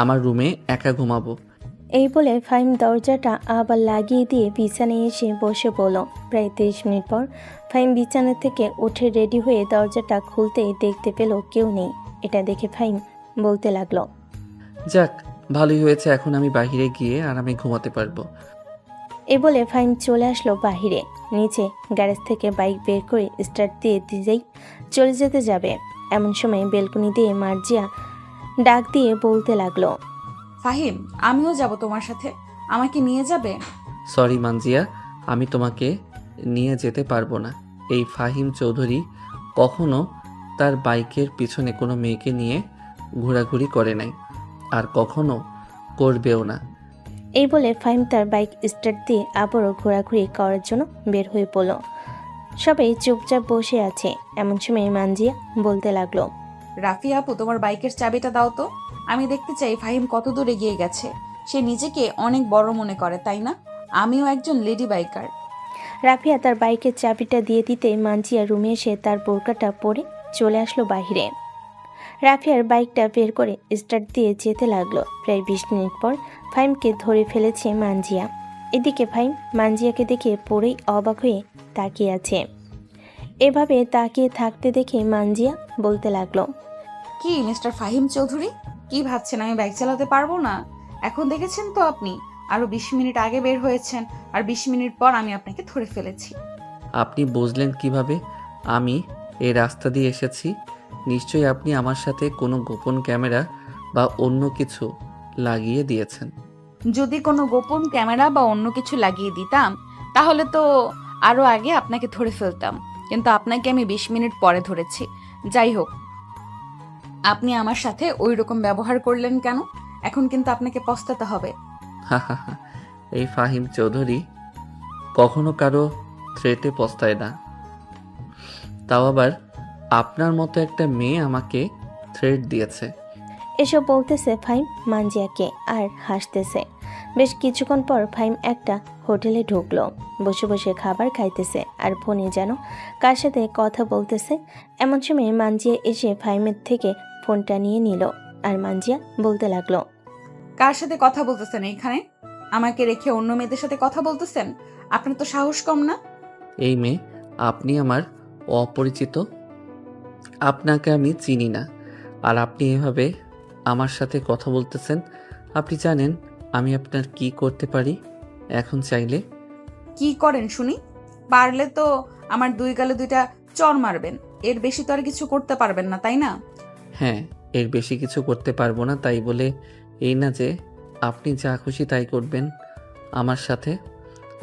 আমার রুমে একা ঘুমাবো। এই বলে ফাহিম দরজাটা আবার লাগিয়ে দিয়ে বিছানায় এসে বসে পড়ল। প্রায় 30 মিনিট পর ফাহিম বিছানা থেকে উঠে রেডি হয়ে দরজাটা খুলতেই দেখতে পেল কেউ নেই। এটা দেখে ফাহিম বলতে লাগলো, যাক, ভালোই হয়েছে, এখন আমি বাইরে গিয়ে আরামে ঘুমাতে পারবো। এ বলে ফাহিম চলে আসলো বাহিরে। নিচে গ্যারেজ থেকে বাইক বের করে স্টার্ট দিয়ে দিয়েই চলে যেতে যাবে, এমন সময় বেলকনি দিয়ে মার্জিয়া ডাক দিয়ে বলতে লাগলো, ফাহিম, আমিও যাব তোমার সাথে, আমাকে নিয়ে যাবে? সরি মানজিয়া, আমি তোমাকে নিয়ে যেতে পারবো না। এই ফাহিম চৌধুরী কখনো তার বাইকের পিছনে কোনো মেয়েকে নিয়ে ঘোরাঘুরি করে নাই, আর কখনো করবেও না। এই বলে ফাহিম তার বাইক স্টার্ট দিয়ে আবারও ঘোরাঘুরি করার জন্য বের হয়ে পড়ল। সবাই চুপচাপ বসে আছে, এমন সময় মানজিয়া বলতে লাগলো, রাফিয়া আপু, তোমার বাইকের চাবিটা দাও তো। আমি দেখতে চাই ফাহিম কত দূর এগিয়ে গেছে। সে নিজেকে অনেক বড় মনে করে, তাই না? আমিও একজন লেডি বাইকার। রাফিয়া তার বাইকের চাবিটা দিয়ে দিতে মানজিয়া রুমে এসে তার বোরকাটা পরে চলে আসলো বাইরে। রাফিয়ার বাইকটা বের করে স্টার্ট দিয়ে যেতে লাগলো। প্রায় 20 মিনিট পর ফাহিমকে ধরে ফেলেছে মানজিয়া। এদিকে ফাহিম মানজিয়াকে দেখে পড়েই অবাক হয়ে তাকিয়ে আছে। এভাবে তাকিয়ে থাকতে দেখে মানজিয়া বলতে লাগলো, কি মিস্টার ফাহিম চৌধুরী, কি ভাবছেন আমি বাইক চালাতে পারবো না? এখন দেখেছেন তো আপনি, আরো 20 মিনিট আগে বের হয়েছেন, আর 20 মিনিট পর আমি আপনাকে ধরে ফেলেছি। আপনি বুঝলেন কিভাবে আমি এই রাস্তা দিয়ে এসেছি? নিশ্চয়ই আপনি আমার সাথে কোনো গোপন ক্যামেরা বা অন্য কিছু লাগিয়ে দিয়েছেন। যদি কোনো গোপন ক্যামেরা বা অন্য কিছু লাগিয়ে দিতাম তাহলে তো আরো আগে আপনাকে ধরে ফেলতাম, কিন্তু আপনাকে আমি 20 মিনিট পরে ধরেছি। যাই হোক, আপনি আমার সাথে ওই রকম ব্যবহার করলেন কেন? এখন কিন্তু আপনাকে পস্তাতে হবে। এই ফাহিম চৌধুরী কখনো কারো থ্রেটে পস্তায় না, তাও আবার আপনার মতো একটা মেয়ে আমাকে থ্রেট দিয়েছে। এসব বলতেছে ফাহিম মানজিয়াকে আর হাসতেছে। বেশ কিছুক্ষণ পর ফাহিম একটা হোটেলে ঢুকলো। বসে বসে খাবার খাইতেছে আর ফোনে যেন কার সাথে কথা বলতেছে। এমন সময় মানজিয়া এসে ফাহিমের থেকে ফোনটা নিয়ে নিল আর মানজিয়া বলতে লাগলো, কার সাথে কথা বলতেছেন এখানে? আমাকে রেখে অন্য মেয়েদের সাথে কথা বলতেছেন? আপনার তো সাহস কম না? এই মেয়ে, আপনি আমার অপরিচিত, আপনাকে আমি চিনি না, আর আপনি এভাবে আমার সাথে কথা বলতেছেন। আপনি জানেন আমি আপনার কি করতে পারি এখন চাইলে? কি করেন শুনি? পারলে তো আমার দুই গালে দুইটা চড় মারবেন। এর বেশি তো আর কিছু করতে পারবেন না, তাই না? হ্যাঁ, এর বেশি কিছু করতে পারবো না, তাই বলে এই না যে আপনি যা খুশি তাই করবেন আমার সাথে।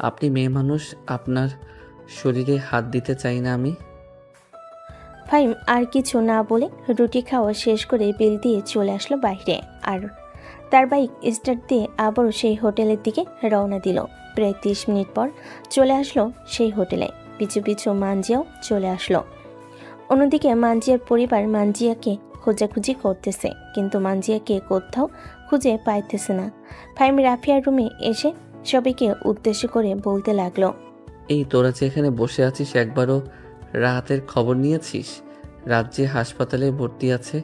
আপনি মেয়ে মানুষ, আপনার শরীরে হাত দিতে চাই না আমি। ফাহিম আর কিছু না বলে রুটি খাওয়া শেষ করে বিল দিয়ে চলে আসলো বাইরে, আর তার বাইক স্টার্ট দিয়ে আবারও সেই হোটেলের দিকে রওনা দিল। প্রায় 30 মিনিট পর চলে আসলো সেই হোটেলে। পিছু পিছু মানজিয়াও চলে আসলো। অন্যদিকে মানজিয়ার পরিবার মানজিয়াকে খোঁজাখুঁজি করতেছে, কিন্তু মানজিয়াকে কোথাও খুঁজে পাইতেছে না। ফাহিম রাফিয়ার রুমে এসে সবাইকে উদ্দেশ্য করে বলতে লাগলো, এই তোরা যে এখানে বসে আছিস, একবারও রাহাতের খবর নিয়েছিস? রাত যে হাসপাতালে ভর্তি আছে,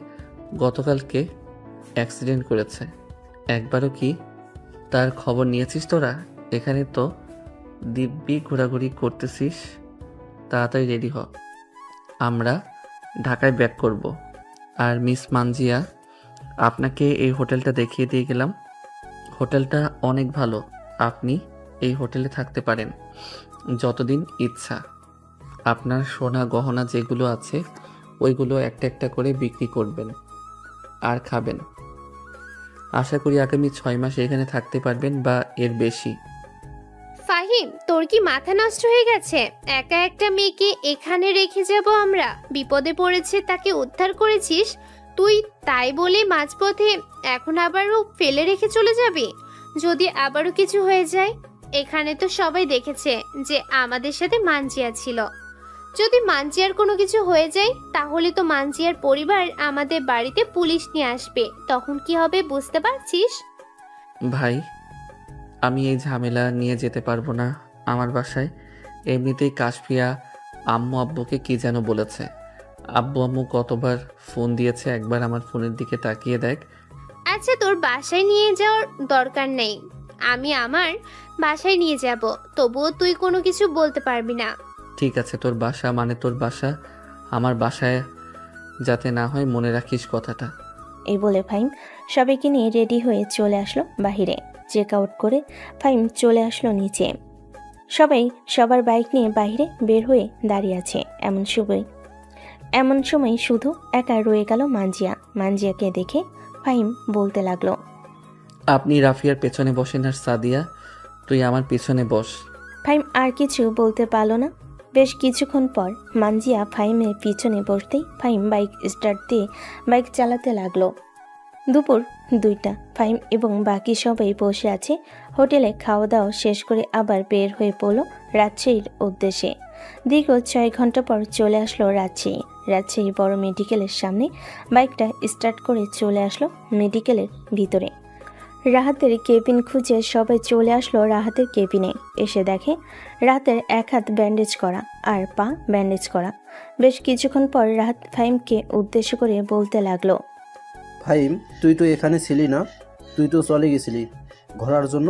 গতকালকে অ্যাক্সিডেন্ট করেছে। একবারও কি তার খবর নিয়েছিস তোরা? এখানে তো দিব্যি ঘোরাঘুরি করতেছিস। তাড়াতাড়ি রেডি হ, আমরা ঢাকায় ব্যাক করব। আর মিস মানজিয়া, আপনাকে এই হোটেলটা দেখিয়ে দিয়ে গেলাম। হোটেলটা অনেক ভালো, আপনি এই হোটেলে থাকতে পারেন যতদিন ইচ্ছা। আপনার সোনা গহনা যেগুলো আছে ওইগুলো একটা একটা করে বিক্রি করবেন আর খাবেন। আশা করি আগামী 6 মাস এখানে থাকতে পারবেন বা এর বেশি। ফাহিম, তোর কি মাথা নষ্ট হয়ে গেছে? একা একটা মেয়েকে এখানে রেখে যাব আমরা? বিপদে পড়েছে, তাকে উদ্ধার করেছিস তুই, তাই বলে মাঝপথে এখন আবারও ফেলে রেখে চলে যাবি? যদি আবারও কিছু হয়ে যায়? এখানে তো সবাই দেখেছে যে আমাদের সাথে মানজিয়া ছিল। যদি মানজিয়ার কোনো কিছু হয়ে যায় তাহলে তো মানজিয়ার পরিবার আমাদের বাড়িতে পুলিশ নিয়ে আসবে, তখন কি হবে বুঝতে পারছিস? ভাই, আমি এই ঝামেলা নিয়ে যেতে পারবো না আমার বাসায়। এমনিতেই কাশফিয়া আম্মু আব্বুকে কি যেন বলেছে। আব্বু আম্মু কতবার ফোন দিয়েছে, একবার আমার ফোনের দিকে তাকিয়ে দেখ। আচ্ছা, তোর বাসায় নিয়ে যাওয়ার দরকার নেই, আমি আমার বাসায় নিয়ে যাব, তবুও তুই কোনো কিছু বলতে পারবি না। ঠিক আছে, তোর বাসা মানে তোর বাসা, আমার বাসায় যাতে না হয়, মনে রাখিস কথাটা। এই বলে ফাহিম সবাইকে নিয়ে রেডি হয়ে চলে আসলো বাহিরে। চেক আউট করে ফাহিম চলে আসলো নিচে। সবাই সবার বাইক নিয়ে বাইরে বের হয়ে দাঁড়িয়ে আছে। এমন সময় শুধু একা রয়ে গেল মানজিয়া। মানজিয়াকে দেখে ফাহিম বলতে লাগলো, আপনি রাফিয়ার পেছনে বসেন, আর সাদিয়া তুই আমার পেছনে বস। ফাহিম আর কিছু বলতে পারল না। বেশ কিছুক্ষণ পর মানজিয়া ফাহিমের পিছনে বসতেই ফাহিম বাইক স্টার্ট দিয়ে বাইক চালাতে লাগলো। দুপুর 2টা। ফাহিম এবং বাকি সবাই বসে আছে হোটেলে। খাওয়া দাওয়া শেষ করে আবার বের হয়ে পড়ল রাজশাহীর উদ্দেশ্যে। দীর্ঘ 6 ঘন্টা পর চলে আসলো রাজশাহী বড় মেডিকেলের সামনে বাইকটা স্টার্ট করে চলে আসলো মেডিকেলের ভিতরে। রাহাতের কেবিন খুঁজে সবাই চলে আসলো রাহাতের কেবিনে। এসে দেখে রাহাতের এক হাত ব্যান্ডেজ করা আর পা ব্যান্ডেজ করা। বেশ কিছুক্ষণ পর রাহাত ফাহিমকে উদ্দেশ্য করে বলতে লাগলো, ফাহিম, তুই তো এখানে ছিলি না, তুই তো চলে গেছিলি ঘোরার জন্য।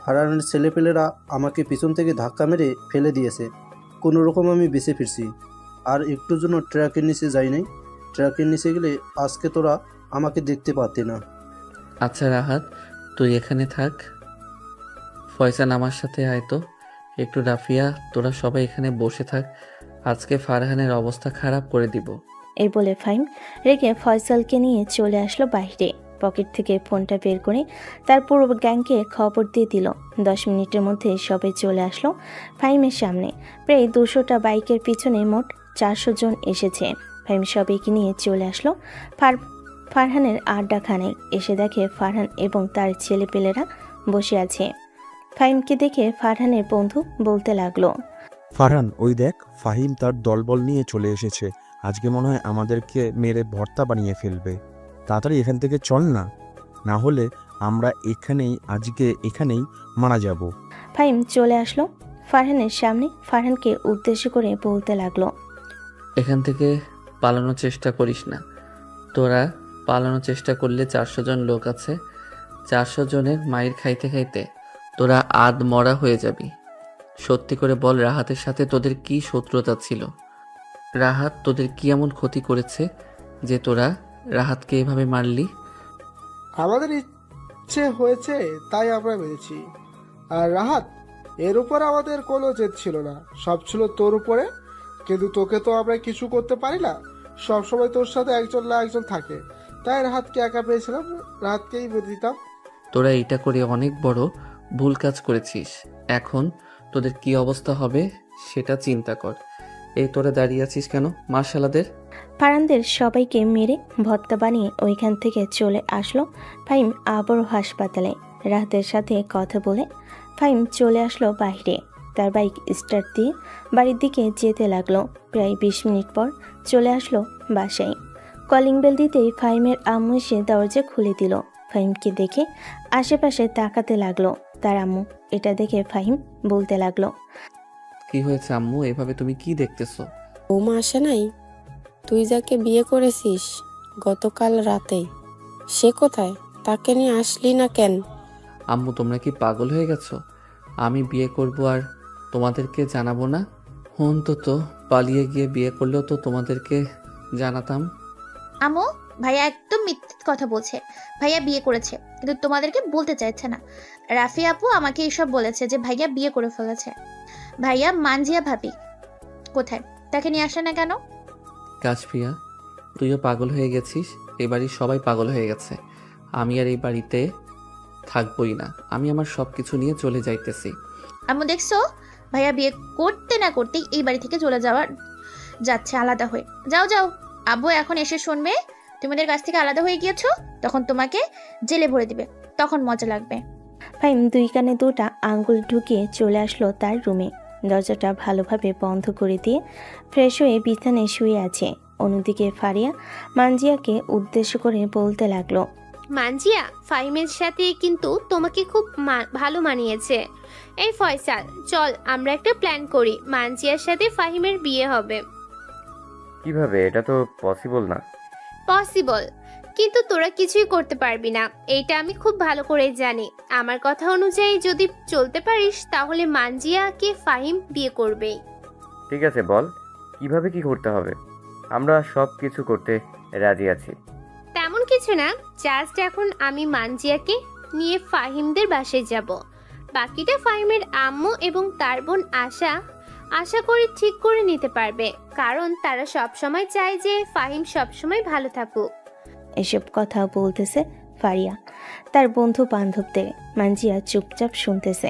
ফারহানের ছেলেপেলেরা আমাকে পিছন থেকে ধাক্কা মেরে ফেলে দিয়েছে, কোনো রকম আমি বেঁচে ফিরছি। আর একটুর জন্য ট্রাকের নিচে যাই নাই। ট্রাকের নিচে গেলে আজকে তোরা আমাকে দেখতে পারতি না। আচ্ছা রাহাত, তুই এখানে থাক। ফয়সাল আমার সাথে আয় তো একটু। রাফিয়া, তোরা সবাই এখানে বসে থাক, আজকে ফারহানের অবস্থা খারাপ করে দিব। এই বলে ফাহিম রেগে ফয়সালকে নিয়ে চলে আসলো বাইরে। পকেট থেকে ফোনটা বের করে তার পুরো গ্যাংকে খবর দিয়ে দিল। 10 মিনিটের মধ্যে সবাই চলে আসলো ফাহিমের সামনে। প্রায় 200টা বাইকের পিছনে মোট 400 জন এসেছে। ফাহিম সবাইকে নিয়ে চলে আসলো ফারহানের আড্ডাখানায়। এসে দেখে ফারহান এবং তার ছেলেপেলেরা বসে আছে। ফাহিমকে দেখে ফারহানের বন্ধু বলতে লাগলো, ফারহান, ওই দেখ, ফাহিম তার দলবল নিয়ে চলে এসেছে। আজকে মনে হয় আমাদেরকে মেরে ভর্তা বানিয়ে ফেলবে। তাড়াতাড়ি এখান থেকে চল না, না হলে আমরা এখানেই মারা যাব। ফাহিম চলে আসলো ফারহানের সামনে। ফারহানকে উদ্দেশ্য করে বলতে লাগলো, এখান থেকে পালানোর চেষ্টা করিস না। তোরা পালানোর চেষ্টা করলে 400 জন লোক আছে, 400 জনের মায়ের খাইতে খাইতে তোরা আধ মরা হয়ে যাবি। সত্যি করে বল, রাহাতের সাথে তোদের কি শত্রুতা ছিল? রাহাত তোদের কি এমন ক্ষতি করেছে যে তোরা রাহাতকে এভাবে মারলি? আমাদের ইচ্ছে হয়েছে তাই আমরা মেরেছি। আর রাহাত, এর উপর আমাদের কোনো জেদ ছিল না, সব ছিল তোর উপরে। কিন্তু তোকে তো আমরা কিছু করতে পারি না, সবসময় তোর সাথে একজন না একজন থাকে, তাই রাহাতকে একা পেয়েছিলাম, রাহাতকেই মেরে দিতাম। তোরা এটা করে অনেক বড় ভুল কাজ করেছিস। এখন তোদের কি অবস্থা হবে সেটা চিন্তা কর। এই তোরা দাঁড়িয়ে আছিস কেন? মার শালাদের। ফারানদের সবাইকে মেরে ভর্তা বানিয়ে ওইখান থেকে চলে আসলো ফাহিম আবারও হাসপাতালে। রাহাতের সাথে কথা বলে ফাহিম চলে আসলো বাইরে। তার বাইক স্টার্ট দিয়ে বাড়ির দিকে যেতে লাগলো। প্রায় 20 মিনিট পর চলে আসলো বাসায়। কলিং বেল দিতেই ফাহিমের আম্মু এসে দরজা খুলে দিল। ফাহিমকে দেখে আশেপাশে তাকাতে লাগলো তার আম্মু। এটা দেখে ফাহিম বলতে লাগলো, কি হয়েছে আম্মু, এভাবে তুমি কি দেখতেছো? বৌমা আসে নাই? তুই যাকে বিয়ে করেছিস গতকাল রাতে, সে কোথায়? তাকে নিয়ে আসলি না কেন? আম্মু তোমরা কি পাগল হয়ে গেছো? আমি বিয়ে করব আর তোমাদেরকে জানাবো না? অন্তত পালিয়ে গিয়ে বিয়ে করলেও তো তোমাদেরকে জানাতাম। আমো, ভাইয়া একদম মিথ্যে কথা বলছে। ভাইয়া বিয়ে করেছে কিন্তু তোমাদেরকে বলতে চাইছে না। রাফি আপু আমাকে এইসব বলেছে যে ভাইয়া বিয়ে করে ফেলেছে। ভাইয়া মানজিয়া ভাবি কোথায়? তাকে নিয়ে আসে না কেন? কাশফিয়া, তুইও পাগল হয়ে গেছিস। এই বাড়ির সবাই পাগল হয়ে গেছে। আমি আর এই বাড়িতে থাকবই না। আমি আমার সব কিছু নিয়ে চলে যাইতেছি। আম্মু দেখছো, ভাইয়া বিয়ে করতে না করতেই এই বাড়ি থেকে চলে যাচ্ছে আলাদা হয়ে। যাও যাও, আব্বু এখন এসে শুনবে তোমাদের কাছ থেকে আলাদা হয়ে গিয়েছো, তখন তোমাকে জেলে ভরে দিবে, তখন মজা লাগবে। ফাহিম 2 কানে 2টা আঙ্গুল ঢুকিয়ে চলে আসলো তার রুমে। দরজাটা ভালোভাবে বন্ধ করে দিয়ে ফ্রেশ হয়ে বিছানায় শুয়ে আছে। অন্যদিকে ফারিয়া মানজিয়াকে উদ্দেশ্য করে বলতে লাগলো, মানজিয়া, ফাহিমের সাথে কিন্তু তোমাকে খুব ভালো মানিয়েছে। এই ফয়সাল, চল আমরা একটা প্ল্যান করি, মানজিয়ার সাথে ফাহিমের বিয়ে হবে। কিভাবে? এটা তো পসিবল না। পসিবল, কিন্তু তোরা কিছুই করতে পারবি না, এইটা আমি খুব ভালো করে জানি। আমার কথা অনুযায়ী যদি চলতে পারিস তাহলে মানজিয়াকে ফাহিম বিয়ে করবেই। ঠিক আছে, বল কিভাবে কি করতে হবে। আমরা সব কিছু করতে রাজি আছি। তেমন কিছু না, জাস্ট এখন আমি মানজিয়াকে নিয়ে ফাহিমদের বাসায় যাব। বাকিটা ফাহিমের আম্মু এবং তার বোন আশা করি ঠিক করে নিতে পারবে, কারণ তারা সব সময় চায় যে ফাহিম সব সময় ভালো থাকুক। এসব কথা বলতেছে ফারিয়া তার বন্ধু বান্ধবদের। মানজিয়া চুপচাপ শুনতেছে।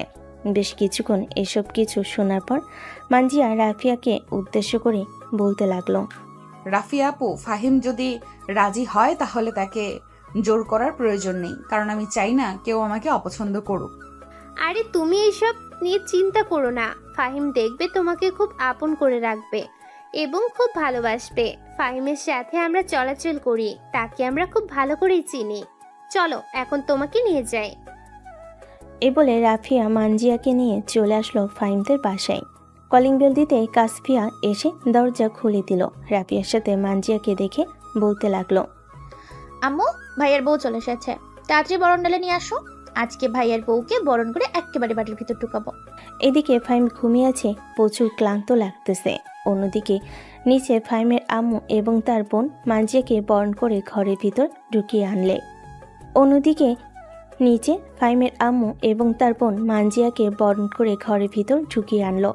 বেশ কিছুক্ষণ এসব কিছু শোনার পর মানজিয়া রাফিয়াকে উদ্দেশ্য করে বলতে লাগলো, রাফিয়া আপু, ফাহিম যদি রাজি হয় তাহলে তাকে জোর করার প্রয়োজন নেই, কারণ আমি চাই না কেউ আমাকে অপছন্দ করুক। আরে তুমি এইসব নিয়ে চিন্তা করো না, ফাহিম দেখবে তোমাকে খুব আপন করে রাখবে এবং খুব ভালোবাসবে। ফাহিমের সাথে আমরা চলাচল করি, তাকে আমরা খুব ভালো করেই চিনি। চলো এখন তোমাকে নিয়ে যাই। এ বলে রাফিয়া মানজিয়াকে নিয়ে চলে আসলো ফাহিমদের বাসায়। কলিং বেল দিতে কাসফিয়া এসে দরজা খুলে দিল। রাফিয়ার সাথে মানজিয়াকে দেখে বলতে লাগলো, আম্মু, ভাইয়ের বউ চলে এসেছে, তাড়াতাড়ি বরণ ডালে নিয়ে আসো। আজকে ভাইয়ের বউকে বরণ করে একেবারে বাড়ির ভিতর ঢুকাবো। এদিকে ফাহিম ঘুমিয়ে আছে, প্রচুর ক্লান্ত লাগতেছে। অন্যদিকে নিচে ফাহিমের আম্মু এবং তার বোন মানজিয়াকে বরণ করে ঘরের ভিতর ঢুকিয়ে আনলে। অন্যদিকে নিচে ফাহিমের আম্মু এবং তার বোন মানজিয়াকে বরণ করে ঘরের ভিতর ঢুকিয়ে আনলো।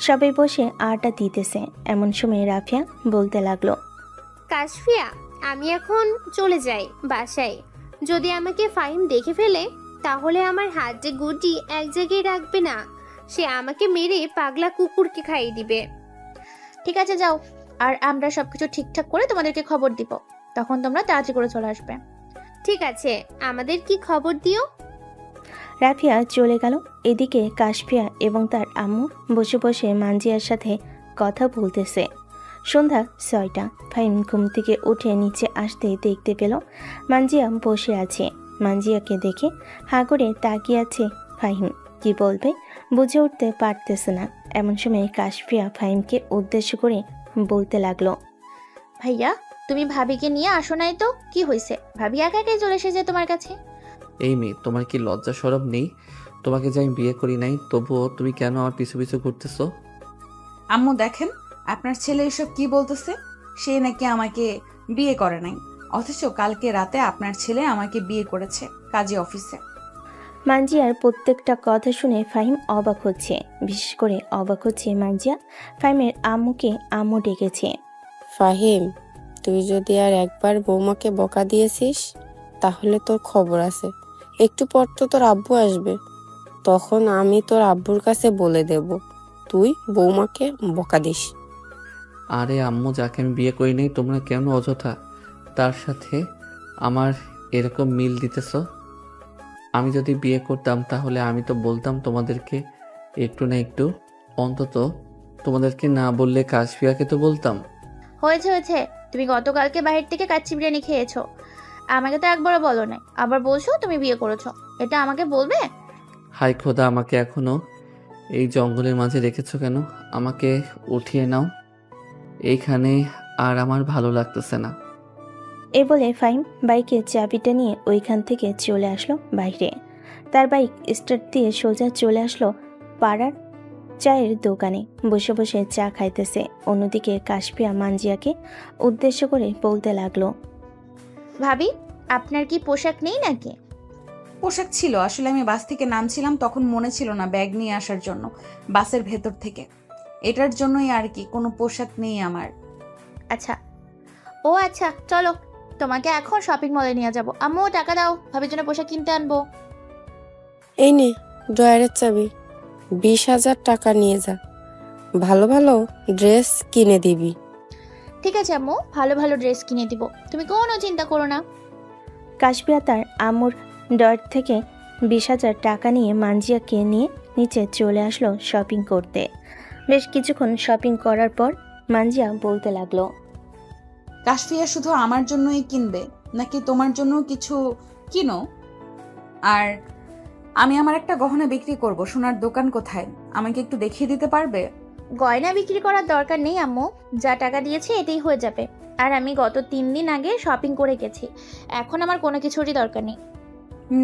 সবাই বসে আড্ডা দিতেছে। এমন সময় রাফিয়া বলতে লাগলো, কাশফিয়া, আমি এখন চলে যাই বাসায়। যদি আমাকে ফাহিম দেখে ফেলে তাহলে আমার হাড্ডি গুটি এক জায়গায় রাখবে না, সে আমাকে মেরে পাগলা কুকুরকে খাইয়ে দিবে। ঠিক আছে, যাও, আর আমরা সবকিছু ঠিকঠাক করে তোমাদেরকে খবর দিব, তখন তোমরা তাড়াতাড়ি করে চলে আসবে। ঠিক আছে, আমাদের কি খবর দিও। রাফিয়া চলে গেল। এদিকে কাশফিয়া এবং তার আম্মু বসে বসে মানজিয়ার সাথে কথা বলতেছে। সন্ধ্যা 6টা। ফাহিম ঘুম থেকে উঠে নিচে আসতে দেখতে পেল মানজিয়া বসে আছে। মানজিয়াকে দেখে হা করে তাকিয়ে আছে ফাহিম। কি বলবে বুঝে উঠতে পারতেছে না। এমন সময় কাশফিয়া ফাহিমকে উদ্দেশ্য করে বলতে লাগলো, ভাইয়া, তুমি ভাবিকে নিয়ে আসো নাই তো কি হয়েছে? ভাবি একা একাই চলে এসেছে তোমার কাছে। এই মেয়ে, তোমার কি লজ্জা শরম নেই? তোমাকে যে আমি বিয়ে করি নাই, তবুও তুমি কেন আমার পিছু পিছু ঘুরতেছো? আম্মু দেখেন, আপনার ছেলে এসব কি বলতেছে। সে নাকি আমাকে বিয়ে করে নাই, অথচ কালকে রাতে আপনার ছেলে আমাকে বিয়ে করেছে কাজী অফিসে। মানজিয়ার প্রত্যেকটা কথা শুনে ফাহিম অবাক হচ্ছে। বিশেষ করে অবাক হচ্ছে মানজিয়া ফাহিমের আম্মুকে আম্মু ডেকেছে। ফাহিম, তুই যদি আর একবার বৌমাকে বকা দিয়েছিস তাহলে তোর খবর আছে। একটু পর তো তোর আব্বু আসবে, তখন আমি তোর আব্বুর কাছে বলে দেব তুই বৌমাকে বকা দিস। আরে আম্মু, যাকে আমি বিয়ে করি নাই তোমরা কেন অযথা তার সাথে আমার এরকম মিল দিতেছো? আমি যদি বিয়ে করতাম তাহলে আমি তো বলতাম তোমাদেরকে, একটু না একটু অন্তত তোমাদেরকে না বললে কাশফিয়াকে তো বলতাম। হয়েছে হয়েছে, তুমি গতকালকে বাইরে থেকে কাচ্চি বিরিয়ানি খেয়েছো, আমাকে তো একবারও বলো নাই, আবার বলছো তুমি বিয়ে করেছো। এটা আমাকে বলবে? হাই খোদা, আমাকে এখনো এই জঙ্গলের মাঝে রেখেছো কেন? আমাকে উঠিয়ে নাও, এইখানে আর আমার ভালো লাগতেছে না। এ বলে ফাহিম বাইকের চাবিটা নিয়ে ওইখান থেকে চলে আসলো বাইরে। তার বাইক স্টার্ট দিয়ে সোজা চলে আসলো পাড়ার চায়ের দোকানে। বসে বসে চা খাইতেছে। অন্যদিকে কাশফিয়া মানজিয়াকে উদ্দেশ্য করে বলতে লাগলো, ভাবি, আপনার কি পোশাক নেই নাকি? পোশাক ছিল, আসলে আমি বাস থেকে নামছিলাম তখন মনে ছিল না ব্যাগ নিয়ে আসার জন্য বাসের ভেতর থেকে, এটার জন্যই আর কি, কোনো পোশাক নেই আমার। আচ্ছা, ও আচ্ছা, চলো তোমাকে এখন শপিং মলে নিয়ে যাবো। আম্মু টাকা দাও, ভাবির জন্য পোশাক কিনতে আনবো। এই নে ড্রয়ারের চাবি, 20,000 টাকা নিয়ে যা, ভালো ভালো ড্রেস কিনে দিবি। ঠিক আছে আম্মু, ভালো ভালো ড্রেস কিনে দিব, তুমি কোনো চিন্তা করো না। কাশফিয়া তার আম্মুর ডয়ার থেকে 20,000 টাকা নিয়ে মানজিয়াকে নিয়ে নিচে চলে আসলো শপিং করতে। বেশ কিছুক্ষণ শপিং করার পর মানজিয়া বলতে লাগলো, কাশফিয়া শুধু আমার জন্যই কিনবে নাকি তোমার জন্য কিছু কিনো? আর আমি আমার একটা গহনা বিক্রি করব, সোনার দোকান কোথায় আমাকে একটু দেখিয়ে দিতে পারবে? গয়না বিক্রি করার দরকার নেই আম্মু, যা টাকা দিয়েছি এটাই হয়ে যাবে। আর আমি গত 3 দিন আগে শপিং করে গেছি, এখন আমার কোনো কিছুরই দরকার নেই।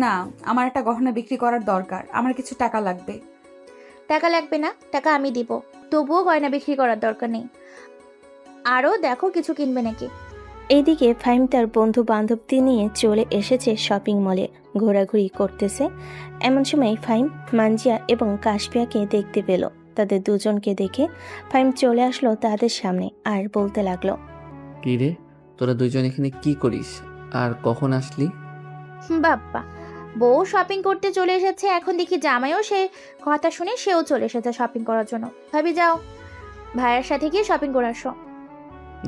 না, আমার একটা গহনা বিক্রি করার দরকার, আমার কিছু টাকা লাগবে। টাকা লাগবে না, টাকা আমি দিব, তবুও গয়না বিক্রি করার দরকার নেই। আরও দেখো কিছু কিনবে নাকি। এইদিকে ফাহিম তার বন্ধু বান্ধবদের নিয়ে চলে এসেছে শপিং মলে, ঘোরাঘুরি করতেছে। এমন সময় ফাহিম মানজিয়া এবং কাশফিয়াকে দেখতে পেল। তাদের দুজনকে দেখে ফাহিম চলে আসলো তাদের সামনে আর বলতে লাগলো, কি রে, তোরা দুইজন এখানে কি করিস আর কখন আসলি? বাপ্পা, বউ শপিং করতে চলে এসেছে, এখন দেখি জামাইও সে কথা শুনে সেও চলে এসেছে শপিং করার জন্য। ভাবি যাও, ভাইয়ের সাথে গিয়ে শপিং করে আসো।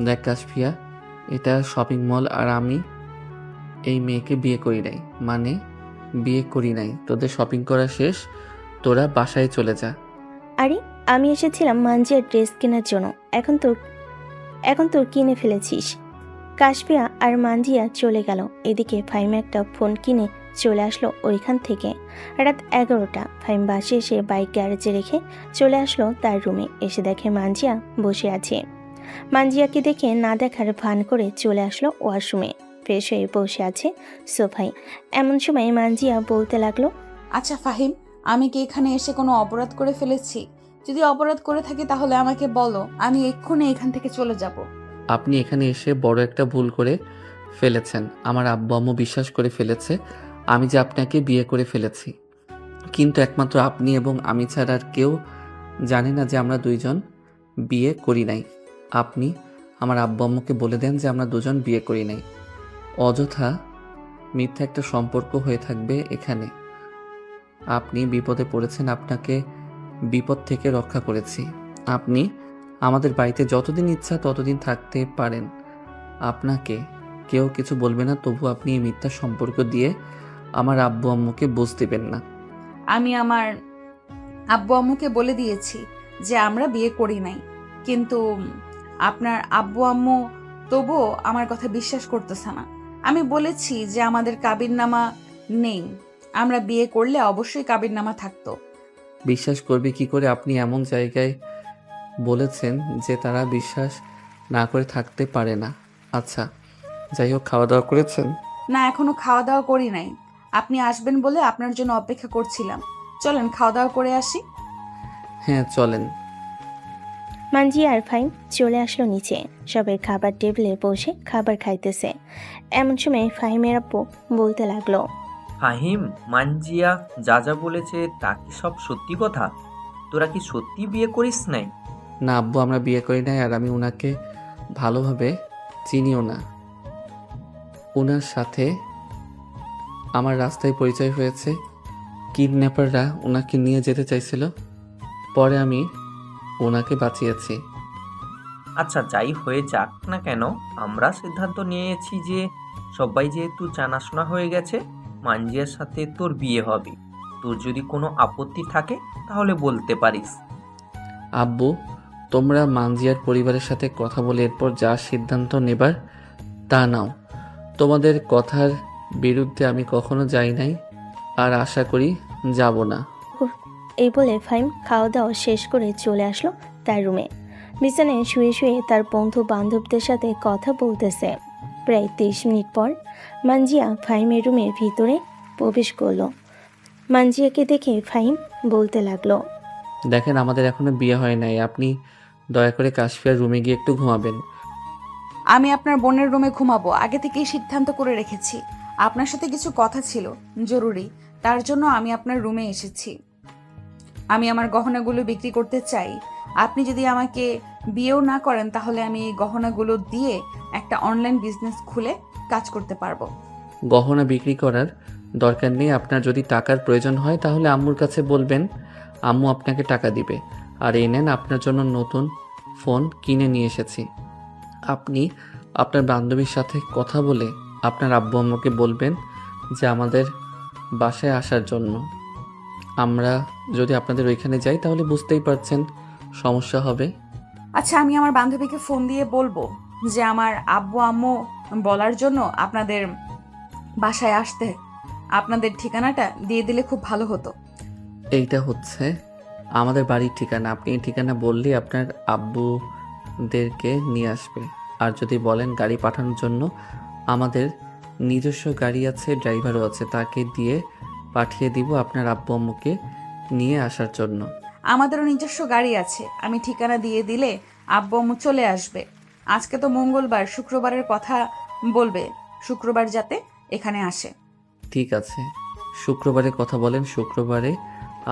দেখ কাশফিয়া, এটা শপিং মল আর আমি এই মেয়েকে বিয়ে করি নাই, মানে বিয়ে করি নাই। তোদের শপিং করা শেষ, তোরা বাসায় চলে যা। আরে আমি এসেছিলাম মানজিয়ার ড্রেস কেনার জন্য, এখন তোর কিনে ফেলেছিস। কাশফিয়া আর মানজিয়া চলে গেল। এদিকে ফাহিম একটা ফোন কিনে চলে আসলো ওইখান থেকে। রাত 11টা। ফাহিম বাসে এসে বাইক গ্যারেজে রেখে চলে আসলো তার রুমে। এসে দেখে মানজিয়া বসে আছে। মানজিয়াকে দেখে না দেখার ভান করে চলে আসলো ওয়াশরুমে। ফ্রেশ হয়ে বসে আছে সোফায়। এমন সময় মানজিয়া বলতে লাগলো, আচ্ছা ফাহিম, আমি কি এখানে এসে কোনো অপরাধ করে ফেলেছি? যদি অপরাধ করে থাকি তাহলে আমাকে বলো, আমি এক্ষুনি এখান থেকে চলে যাব। আপনি এখানে এসে বড় একটা ভুল করে ফেলেছেন। আমার আব্বু আম্মু বিশ্বাস করে ফেলেছে আমি যে আপনাকে বিয়ে করে ফেলেছি, কিন্তু একমাত্র আপনি এবং আমি ছাড়া আর কেউ জানে না যে আমরা দুইজন বিয়ে করি নাই। আপনি আমার আব্বু আম্মুকে বলে দেন যে আমরা দুজন বিয়ে করি নাই। অযথা মিথ্যা একটা সম্পর্ক হয়ে থাকবে এখানে। আপনি বিপদে পড়েছেন, আপনাকে বিপদ থেকে রক্ষা করেছি। আপনি আমাদের বাড়িতে যতদিন ইচ্ছা ততদিন থাকতে পারেন, আপনাকে কেউ কিছু বলবে না। তবু আপনি এই মিথ্যা সম্পর্ক দিয়ে আমার আব্বু আম্মুকে বুঝ দিবেন না। আমি আমার আব্বু আম্মুকে বলে দিয়েছি যে আমরা বিয়ে করি নাই, কিন্তু আপনার আব্বু আম্মু তবুও আমার কথা বিশ্বাস করতেছে না। আমি বলেছি যে আমাদের কাবিননামা নেই, আমরা বিয়ে করলে অবশ্যই কাবিননামা থাকতো। বিশ্বাস করবে কি করে? আপনি এমন জায়গায় বলেছেন যে তারা বিশ্বাস না করে থাকতে পারে না। আচ্ছা যাই হোক, খাওয়া দাওয়া করেছেন? না, এখনো খাওয়া দাওয়া করি নাই। আপনি আসবেন বলে আপনার জন্য অপেক্ষা করছিলাম। চলেন খাওয়া দাওয়া করে আসি। হ্যাঁ চলেন। মানজিয়া আর ফাহিম চলে আসলো নিচে। সবাই খাবার টেবিলে বসে খাবার খাইতেছে। এমন সময় ফাহিমের আব্বু বলতে লাগলো, ফাহিম, মানজিয়া যা যা বলেছে তা কি সব সত্যি কথা? তোরা কি সত্যি বিয়ে করিস নাই? না আব্বু, আমরা বিয়ে করি নাই, আর আমি ওনাকে ভালোভাবে চিনিও না। ওনার সাথে আমার রাস্তায় পরিচয় হয়েছে। কিডন্যাপাররা ওনাকে নিয়ে যেতে চাইছিল, পরে আমি ওনাকে বাঁচিয়েছি। আচ্ছা, যাই হয়ে যাক না কেন, আমরা সিদ্ধান্ত নিয়েছি যে সবাই যেহেতু জানাশোনা হয়ে গেছে, মানজিয়ার সাথে তোর বিয়ে হবে। তোর যদি কোনো আপত্তি থাকে তাহলে বলতে পারিস। আব্বু, তোমরা মানজিয়ার পরিবারের সাথে কথা বলে এরপর যা সিদ্ধান্ত নেবার তা নাও। তোমাদের কথার বিরুদ্ধে আমি কখনো যাই নাই, আর আশা করি যাব না। এই বলে ফাহিম খাওয়া দাওয়া শেষ করে চলে আসলো তার রুমে। বিছানায় শুয়ে শুয়ে তার বন্ধু বান্ধবদের সাথে কথা বলতেছে। প্রায় 30 মিনিট পর মানজিয়া ফাহিমের রুমের ভিতরে প্রবেশ করলো। মানজিয়াকে দেখে ফাহিম বলতে লাগলো, দেখেন, আমাদের এখনো বিয়ে হয় নাই, আপনি দয়া করে কাশফিয়ার রুমে গিয়ে একটু ঘুমাবেন। আমি আপনার বোনের রুমে ঘুমাবো, আগে থেকেই সিদ্ধান্ত করে রেখেছি। আপনার সাথে কিছু কথা ছিল জরুরি, তার জন্য আমি আপনার রুমে এসেছি। আমি আমার গহনাগুলো বিক্রি করতে চাই। আপনি যদি আমাকে বিয়েও না করেন তাহলে আমি এই গহনাগুলো দিয়ে একটা অনলাইন বিজনেস খুলে কাজ করতে পারবো। গহনা বিক্রি করার দরকার নেই। আপনার যদি টাকার প্রয়োজন হয় তাহলে আম্মুর কাছে বলবেন, আম্মু আপনাকে টাকা দিবে। আর এই নেন, আপনার জন্য নতুন ফোন কিনে নিয়ে এসেছি। আপনি আপনার বান্ধবীর সাথে কথা বলে আপনার আব্বু আম্মুকে বলবেন যে আমাদের বাসায় আসার জন্য। আমরা যদি আপনাদের ওইখানে যাই তাহলে বুঝতেই পারছেন সমস্যা হবে। আচ্ছা, আমি আমার বান্ধবীকে ফোন দিয়ে বলবো যে আমার আব্বু আম্মু বলার জন্য আপনাদের বাসায় আসতে। আপনাদের ঠিকানাটা দিয়ে দিলে খুব ভালো হতো। এইটা হচ্ছে আমাদের বাড়ির ঠিকানা। আপনি এই ঠিকানা বললেই আপনার আব্বুদেরকে নিয়ে আসবে। আর যদি বলেন গাড়ি পাঠানোর জন্য, আমাদের নিজস্ব গাড়ি আছে, ড্রাইভারও আছে, তাকে দিয়ে পাঠিয়ে দিব আপনার আব্বু আম্মুকে নিয়ে আসার জন্য। আমাদেরও নিজস্ব গাড়ি আছে, আমি ঠিকানা দিয়ে দিলে আব্বু আম্মু চলে আসবে। আজকে তো মঙ্গলবার, শুক্রবারের কথা বলবে, শুক্রবার যাতে এখানে আসে। ঠিক আছে, শুক্রবারে কথা বলেন, শুক্রবারে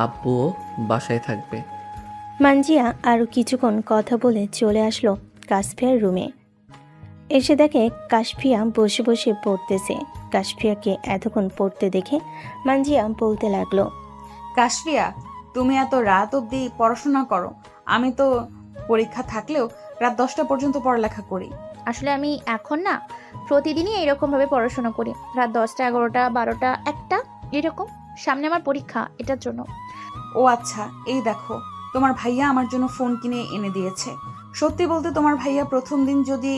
আব্বুও বাসায় থাকবে। মানজিয়া আরও কিছুক্ষণ কথা বলে চলে আসলো কাশফিয়ার রুমে। এসে দেখে কাশফিয়া বসে বসে পড়তেছে। কাশফিয়াকে এতক্ষণ পড়তে দেখে মানজিয়া বলতে লাগলো, কাশফিয়া, তুমি এত রাত অবধি পড়াশোনা করো। আমি তো পরীক্ষা থাকলেও রাত 10টা পর্যন্ত পড়ালেখা করি। আসলে আমি এখন না প্রতিদিনই এরকমভাবে পড়াশোনা করি, রাত 10টা 11টা 12টা 1টা এরকম। সামনে আমার পরীক্ষা, এটার জন্য। ও আচ্ছা, এই দেখো তোমার ভাইয়া আমার জন্য ফোন কিনে এনে দিয়েছে। সত্যি বলতে তোমার ভাইয়া প্রথম দিন যদি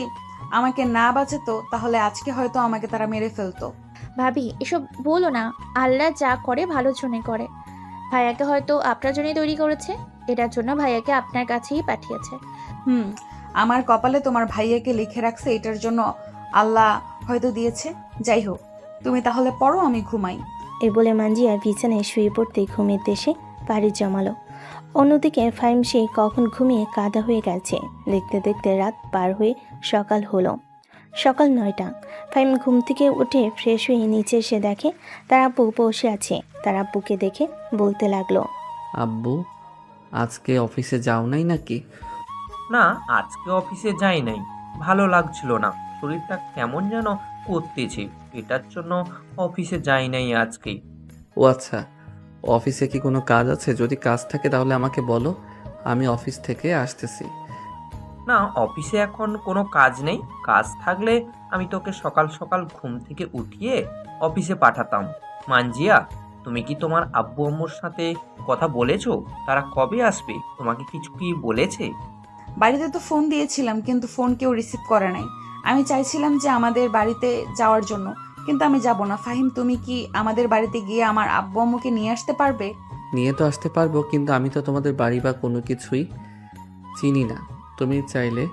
আমাকে না বাঁচাতো তাহলে আজকে হয়তো আমাকে তারা মেরে ফেলতো। ভাবি, এসব বলো না। আল্লাহ যা করে ভালোর জন্য করে। ভাইয়াকে হয়তো আপনার জন্যই তৈরি করেছে, এটার জন্য ভাইয়াকে আপনার কাছেই পাঠিয়েছে। আমার কপালে তোমার ভাইয়াকে লিখে রাখছে, এটার জন্য আল্লাহ হয়তো দিয়েছে। যাই হোক, তুমি তাহলে পড়ো, আমি ঘুমাই। এ বলে মানজিয়া বিছানায় শুয়ে পড়তে ঘুমের দেশে পাড়ি জমালো। অন্যদিকে ফাহিম সেই কখন ঘুমিয়ে কাদা হয়ে গেছে। দেখতে দেখতে রাত পার হয়ে সকাল হলো। সকাল 9টা। ফাহিম ঘুম থেকে উঠে ফ্রেশ হয়ে নিচে এসে দেখে তার আব্বু বসে আছে। তার আব্বুকে দেখে বলতে লাগলো, আব্বু, আজকে অফিসে যাও নাই নাকি? না, আজকে অফিসে যাই নাই, ভালো লাগছিল না, শরীরটা কেমন যেন করতেছে, এটার জন্য অফিসে যাই নাই আজকেই। ও আচ্ছা, অফিসে কি কোনো কাজ আছে? যদি কাজ থাকে তাহলে আমাকে বলো, আমি অফিস থেকে আসতেছি। না, অফিসে এখন কোনো কাজ নেই। কাজ থাকলে আমি তোকে সকাল সকাল ঘুম থেকে উঠিয়ে অফিসে পাঠাতাম। মানজিয়া, তুমি কি তোমার আব্বু আম্মুর সাথে কথা বলেছো? তারা কবে আসবে? তোমাকে কিছু কি বলেছে? বাড়িতে তো ফোন দিয়েছিলাম, কিন্তু ফোন কেউ রিসিভ করে নাই। আমি চাইছিলাম যে আমাদের বাড়িতে যাওয়ার জন্য, কিন্তু আমি যাব না। ফাহিম, তুমি কি আমাদের বাড়িতে গিয়ে আমার আব্বু আম্মুকে নিয়ে আসতে পারবে? নিয়ে তো আসতে পারবো, কিন্তু আমি তো তোমাদের বাড়ি বা কোনো কিছুই চিনি না। তুমি চাইলে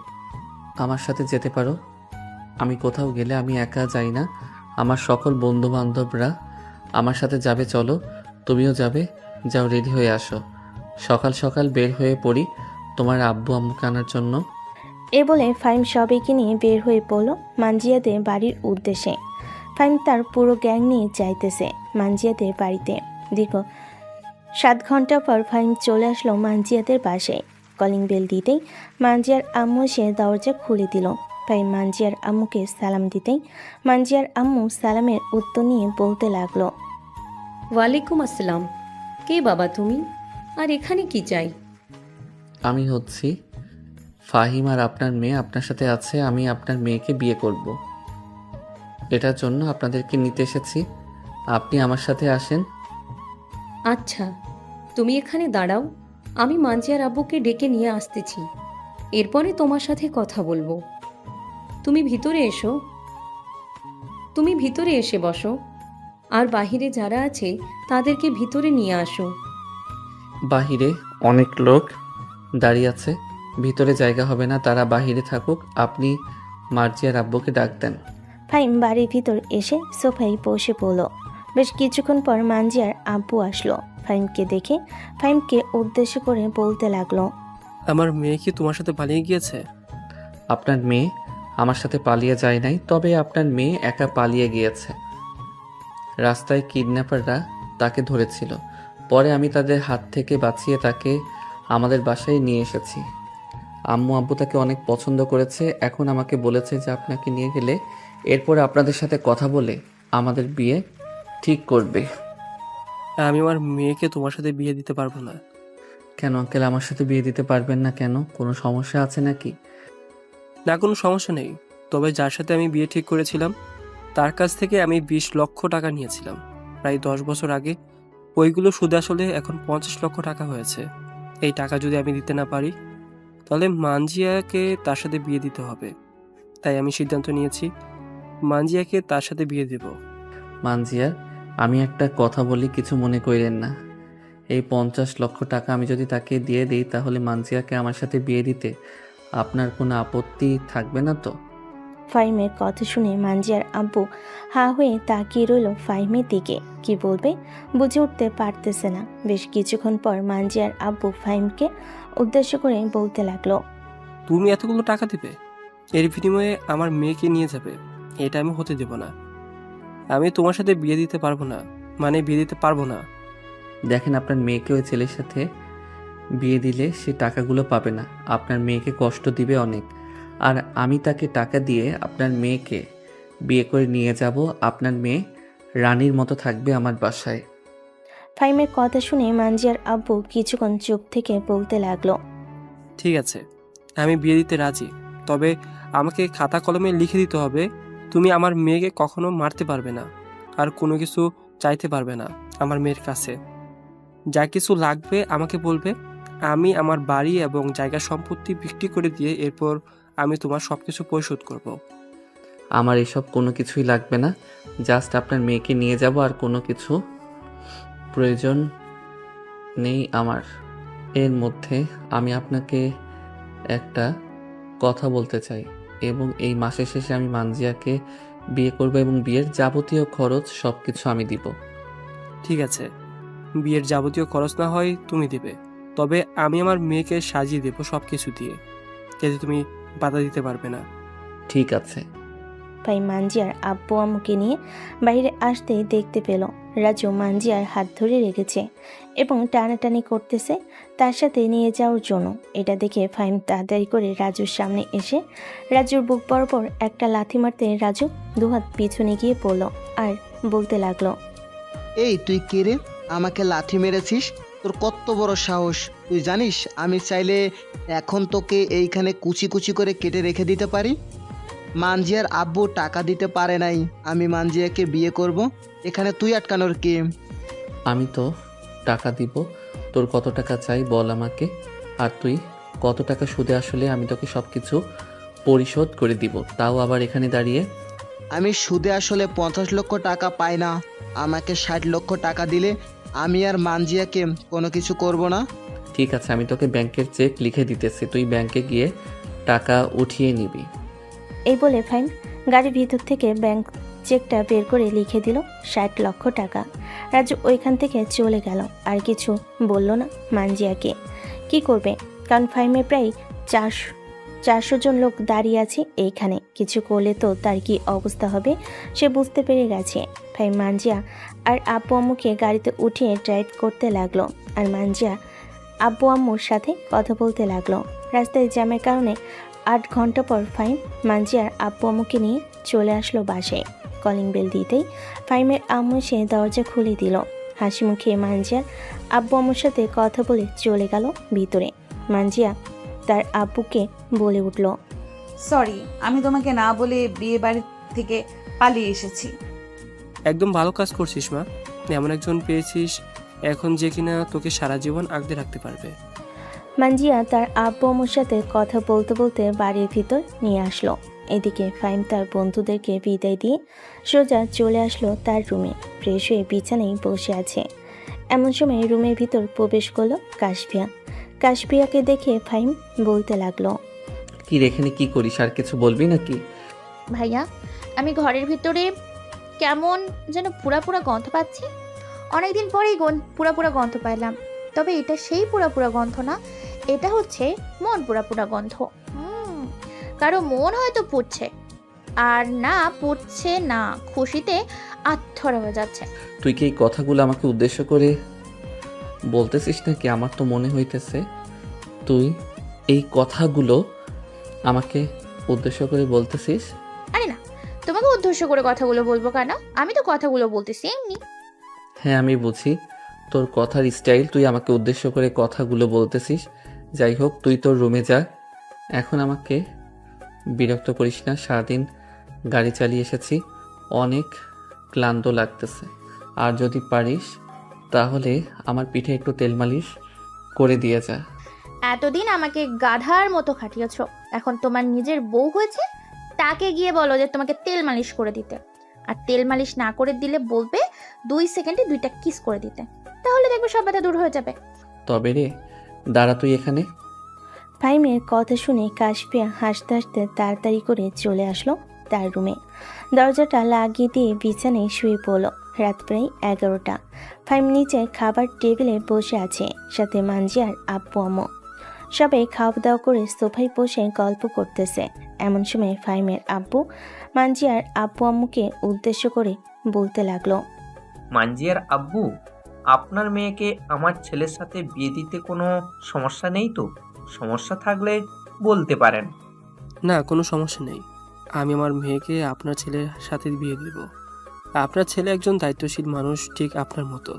আমার সাথে যেতে পারো। আমি কোথাও গেলে আমি একা যাই না, আমার সকল বন্ধু বান্ধবরা আমার সাথে যাবে। চলো, তুমিও যাবে। যাও রেডি হয়ে আসো, সকাল সকাল বের হয়ে পড়ি তোমার আব্বু আম্মুকে আনার জন্য। এ বলে ফাহিম সবাইকে নিয়ে বের হয়ে পড়ল মানজিয়াদের বাড়ির উদ্দেশ্যে। ফাহিম তার পুরো গ্যাং নিয়ে যাইতেছে মানজিয়াদের বাড়িতে। দীর্ঘ 7 ঘন্টা পর ফাহিম চলে আসলো মানজিয়াদের বাসায়। কলিং বেল দিতেই মানজিয়ার আম্মু এসে দরজা খুলে দিল। ফাহিম মানজিয়ার আম্মুকে সালাম দিতেই মানজিয়ার আম্মু সালামের উত্তর নিয়ে বলতে লাগলো, ওয়ালাইকুম আসসালাম। কে বাবা তুমি, আর এখানে কি চাই? আমি হচ্ছি ফাহিম, আর আপনার মেয়ে আপনার সাথে আছে। আমি আপনার মেয়েকে বিয়ে করব, এটার জন্য আপনাদেরকে নিতে এসেছি। আপনি আমার সাথে আসেন। আচ্ছা, তুমি এখানে দাঁড়াও, আমি মানজিয়ার আব্বুকে ডেকে নিয়ে আসতেছি, এরপরে তোমার সাথে কথা বলবো। তুমি ভিতরে এসে বসো, আর বাহিরে যারা আছে তাদেরকে ভিতরে নিয়ে আসো। বাহিরে অনেক লোক দাঁড়িয়ে আছে, ভিতরে জায়গা হবে না, তারা বাহিরে থাকুক। আপনি মার্জিয়ার আব্বুকে ডাক দেন। ফাহিম বাড়ির ভিতর এসে সোফায় বসে পড়ল। বেশ কিছুক্ষণ পর মানজিয়ার আব্বু আসলো। ফাহিমকে দেখে ফাহিমকে উদ্দেশ্য করে বলতে লাগলো, আমার মেয়ে কি তোমার সাথে পালিয়ে গিয়েছে? আপনার মেয়ে আমার সাথে পালিয়ে যায় নাই, তবে আপনার মেয়ে একা পালিয়ে গিয়েছে। রাস্তায় কিডন্যাপাররা তাকে ধরেছিল, পরে আমি তাদের হাত থেকে বাঁচিয়ে তাকে আমাদের বাসায় নিয়ে এসেছি। আম্মু আব্বু তাকে অনেক পছন্দ করেছে, এখন আমাকে বলেছে যে আপনাকে নিয়ে গেলে এরপরে আপনাদের সাথে কথা বলে আমাদের বিয়ে ঠিক করবে। আমি আমার মেয়েকে তোমার সাথে বিয়ে দিতে পারবো না। কেন আঙ্কেল, আমার সাথে বিয়ে দিতে পারবেন না কেন? কোনো সমস্যা আছে নাকি? না, কোনো সমস্যা নেই, তবে যার সাথে আমি বিয়ে ঠিক করেছিলাম তার কাছ থেকে আমি 20 লক্ষ টাকা নিয়েছিলাম প্রায় 10 বছর আগে। ওইগুলো সুদে আসলে এখন 50 লক্ষ টাকা হয়েছে। এই টাকা যদি আমি দিতে না পারি তাহলে মানজিয়াকে তার সাথে বিয়ে দিতে হবে। তাই আমি সিদ্ধান্ত নিয়েছি মানজিয়াকে তার সাথে বিয়ে দেব। মানজিয়ার, আমি একটা কথা বলি, কিছু মনে করেন না। এই 50 লক্ষ টাকা আমি যদি তাকে দিয়ে দিই তাহলে মানজিয়াকে আমার সাথে বিয়ে দিতে আপনার কোনো আপত্তি থাকবে না তো? ফাহিমের কথা শুনে মানজিয়ার আব্বু হা হয়ে তাকিয়ে রইল ফাহিমের দিকে। কি বলবে বুঝে উঠতে পারতেছে না। বেশ কিছুক্ষণ পর মানজিয়ার আব্বু ফাহিমকে উদ্দেশ্য করে বলতে লাগলো, তুমি এতগুলো টাকা দিবে, এর বিনিময়ে আমার মেয়েকে নিয়ে যাবে, এটা আমি হতে দেব না। আমি তোমার সাথে বিয়ে দিতে পারবো না, মানে বিয়ে দিতে পারবো না। দেখেন, আপনার মেয়েকে ওই ছেলের সাথে বিয়ে দিলে সে টাকাগুলো পাবে না, আপনার মেয়েকে কষ্ট দিবে অনেক। আর আমি তাকে টাকা দিয়ে আপনার মেয়েকে বিয়ে করে নিয়ে যাব, আপনার মেয়ে রানীর মতো থাকবে আমার বাসায়। ফাহিমের কথা শুনে মানজিয়ার আব্বু কিছুক্ষণ চুপ থেকে বলতে লাগলো, ঠিক আছে, আমি বিয়ে দিতে রাজি, তবে আমাকে খাতা কলমে লিখে দিতে হবে তুমি আমার মেয়েকে কখনো মারতে পারবে না, আর কোনো কিছু চাইতে পারবে না আমার মেয়ের কাছে। যা কিছু লাগবে আমাকে বলবে, আমি আমার বাড়ি এবং জায়গা সম্পত্তি বিক্রি করে দিয়ে এরপর আমি তোমার সব কিছু পরিশোধ করব। আমার এসব কোনো কিছুই লাগবে না, জাস্ট আপনার মেয়েকে নিয়ে যাব, আর কোনো কিছু প্রয়োজন নেই আমার। এর মধ্যে আমি আপনাকে একটা কথা বলতে চাই, এবং এই মাসের শেষে আমি মানজিয়াকে বিয়ে করব এবং বিয়ের যাবতীয় খরচ সব কিছু আমি দিব। ঠিক আছে, বিয়ের যাবতীয় খরচ না হয় তুমি দেবে, তবে আমি আমার মেয়েকে সাজিয়ে দেবো সব কিছু দিয়ে, যাতে তুমি বাধা দিতে পারবে না। ঠিক আছে। ফাহিম মানজিয়ার আব্বু আম্মুকে নিয়ে বাইরে আসতে দেখতে পেল রাজু মানজিয়ার হাত ধরে রেখেছে এবং টানাটানি করতেছে তার সাথে নিয়ে যাওয়ার জন্য। এটা দেখে ফাহিম তাড়াতাড়ি করে রাজুর সামনে এসে রাজুর বুক বরাবর একটা লাথি মারতে রাজু দুহাত পিছনে গিয়ে পড়ল আর বলতে লাগলো, এই তুই কে রে, আমাকে লাথি মেরেছিস? তোর কত বড় সাহস! তুই জানিস আমি চাইলে এখন তোকে এইখানে কুচি কুচি করে কেটে রেখে দিতে পারি। মানজিয়ার আব্বু টাকা দিতে পারে নাই, আমি মানজিয়াকে বিয়ে করব, এখানে তুই আটকানোর কে? আমি তো টাকা দিব, তোর কত টাকা চাই বল আমাকে, আর তুই কত টাকা সুদে আসলে আমি তোকে সব কিছু পরিশোধ করে দিব, তাও আবার এখানে দাঁড়িয়ে। আমি সুদে আসলে 50 লক্ষ টাকা পাই না, আমাকে 60 লক্ষ টাকা দিলে আমি আর মানজিয়াকে কোনো কিছু করব না। ঠিক আছে, আমি তোকে ব্যাংকের চেক লিখে দিতেছি, তুই ব্যাংকে গিয়ে টাকা উঠিয়ে নিবি। এই বলে ফাহিম গাড়ির ভিতর থেকে ব্যাংক চেকটা বের করে লিখে দিল 60 লক্ষ টাকা। রাজু ওইখান থেকে চলে গেল, আর কিছু বলল না মানজিয়াকে। কি করবে, কারণ ফাইমে প্রায় 400 জন লোক দাঁড়িয়ে আছে এইখানে। কিছু করলে তো তার কি অবস্থা হবে সে বুঝতে পেরে গেছে। ফাইম মানজিয়া আর আব্বু আম্মুকে গাড়িতে উঠিয়ে ড্রাইভ করতে লাগলো, আর মানজিয়া আব্বু আম্মুর সাথে কথা বলতে লাগলো। রাস্তায় জ্যামের কারণে 8 ঘন্টা পর ফাইম মানজিয়ার আব্বু আম্মুকে নিয়ে চলে আসলো বাসায়। কলিং বেল দিতেই ফাইমের আম্মু সে দরজা খুলে দিল। হাসি মুখে মানজিয়ার আব্বু আম্মুর সাথে কথা বলে চলে গেল ভিতরে। মানজিয়া তার আব্বুকে বলে উঠল, সরি, আমি তোমাকে না বলে বিয়ে বাড়ি থেকে পালিয়ে এসেছি। একদম ভালো কাজ করছিস মা, এমন একজন পেয়েছিস এখন যে কিনা তোকে সারা জীবন আগলে রাখতে পারবে। মানজিয়া তার আব্বু আম্মুর সাথে কথা বলতে বলতে বাড়ির ভিতর নিয়ে আসলো। এদিকে ফাইম তার বন্ধুদেরকে বিদায় দিয়ে সোজা চলে আসলো তার রুমে। ফ্রেশ হয়ে বিছানায় বসে আছে। এমন সময় রুমের ভিতর প্রবেশ করলো কাশফিয়া। কাশফিয়াকে দেখে ফাইম বলতে লাগলো, কি রে, এখানে কি করিস? আর কিছু বলবি নাকি? ভাইয়া, আমি ঘরের ভিতরে কেমন যেন পুরা পুরা গন্ধ পাচ্ছি। অনেকদিন পরেই পুরা পুরা গন্ধ পাইলাম। তবে এটা সেই পুরা পুরা গন্ধ না, এটা হচ্ছে মন পুরা পুরা গন্ধ। কারো মন হয়তো পুড়ছে, আর না পুড়ছে না, খুশিতে আত্মরা হয়ে যাচ্ছে। তুই কি এই কথাগুলো আমাকে উদ্দেশ্য করে বলতেছিস নাকি? আমার তো মনে হইতেছে তুই এই কথাগুলো আমাকে উদ্দেশ্য করে বলতেছিস। আরে না, তোমাকে উদ্দেশ্য করে কথাগুলো বলবো কেন? আমি তো কথাগুলো বলতেছি এমনি। হ্যাঁ, আমি বুঝি তোর কথার স্টাইল, তুই আমাকে উদ্দেশ্য করে কথাগুলো বলতেছিস। যাই হোক, তুই তোর রুমে যা, এখন আমাকে বিরক্ত করিস না। সারাদিন গাড়ি চালিয়ে এসেছি, অনেক ক্লান্ত লাগতেছে। আর যদি পারিস তাহলে আমার পিঠে একটু তেল মালিশ করে দিয়ে যা। এতদিন আমাকে গাধার মতো খাটিয়েছ, এখন তোমার নিজের বউ হয়েছে, তাকে গিয়ে বলো যে তোমাকে তেল মালিশ করে দিতে। আর তেল মালিশ না করে দিলে বলবে 2 সেকেন্ডে 2টা কিস করে দিতে, তাহলে দেখবে সব ব্যথা দূর হয়ে যাবে। তবে রে, দাঁড়া তুই এখানে। ফাইমের কথা শুনে কাশফিয়া হাসতে হাসতে তাড়াতাড়ি করে চলে আসলো তার রুমে। দরজাটা লাগিয়ে দিয়ে বিছানায় শুয়ে পড়ল। রাত প্রায় 11টা। ফাইম নিচে খাবার টেবিলে বসে আছে, সাথে মানজিয়ার আব্বু আম্মু। সবাই খাওয়া দাওয়া করে সোফায় বসে গল্প করতেছে। এমন সময় ফাইমের আব্বু মানজিয়ার আব্বু আম্মুকে উদ্দেশ্য করে বলতে লাগলো, মানজিয়ার আব্বু, আপনার মেয়েকে আমার ছেলের সাথে বিয়ে দিতে কোনো সমস্যা নেই তো? সমস্যা থাকলে বলতে পারেন। না, কোনো সমস্যা নেই। আমি আমার মেয়েকে আপনার ছেলের সাথে বিয়ে দেব। আপনার ছেলে একজন দায়িত্বশীল মানুষ, ঠিক আপনার মতো।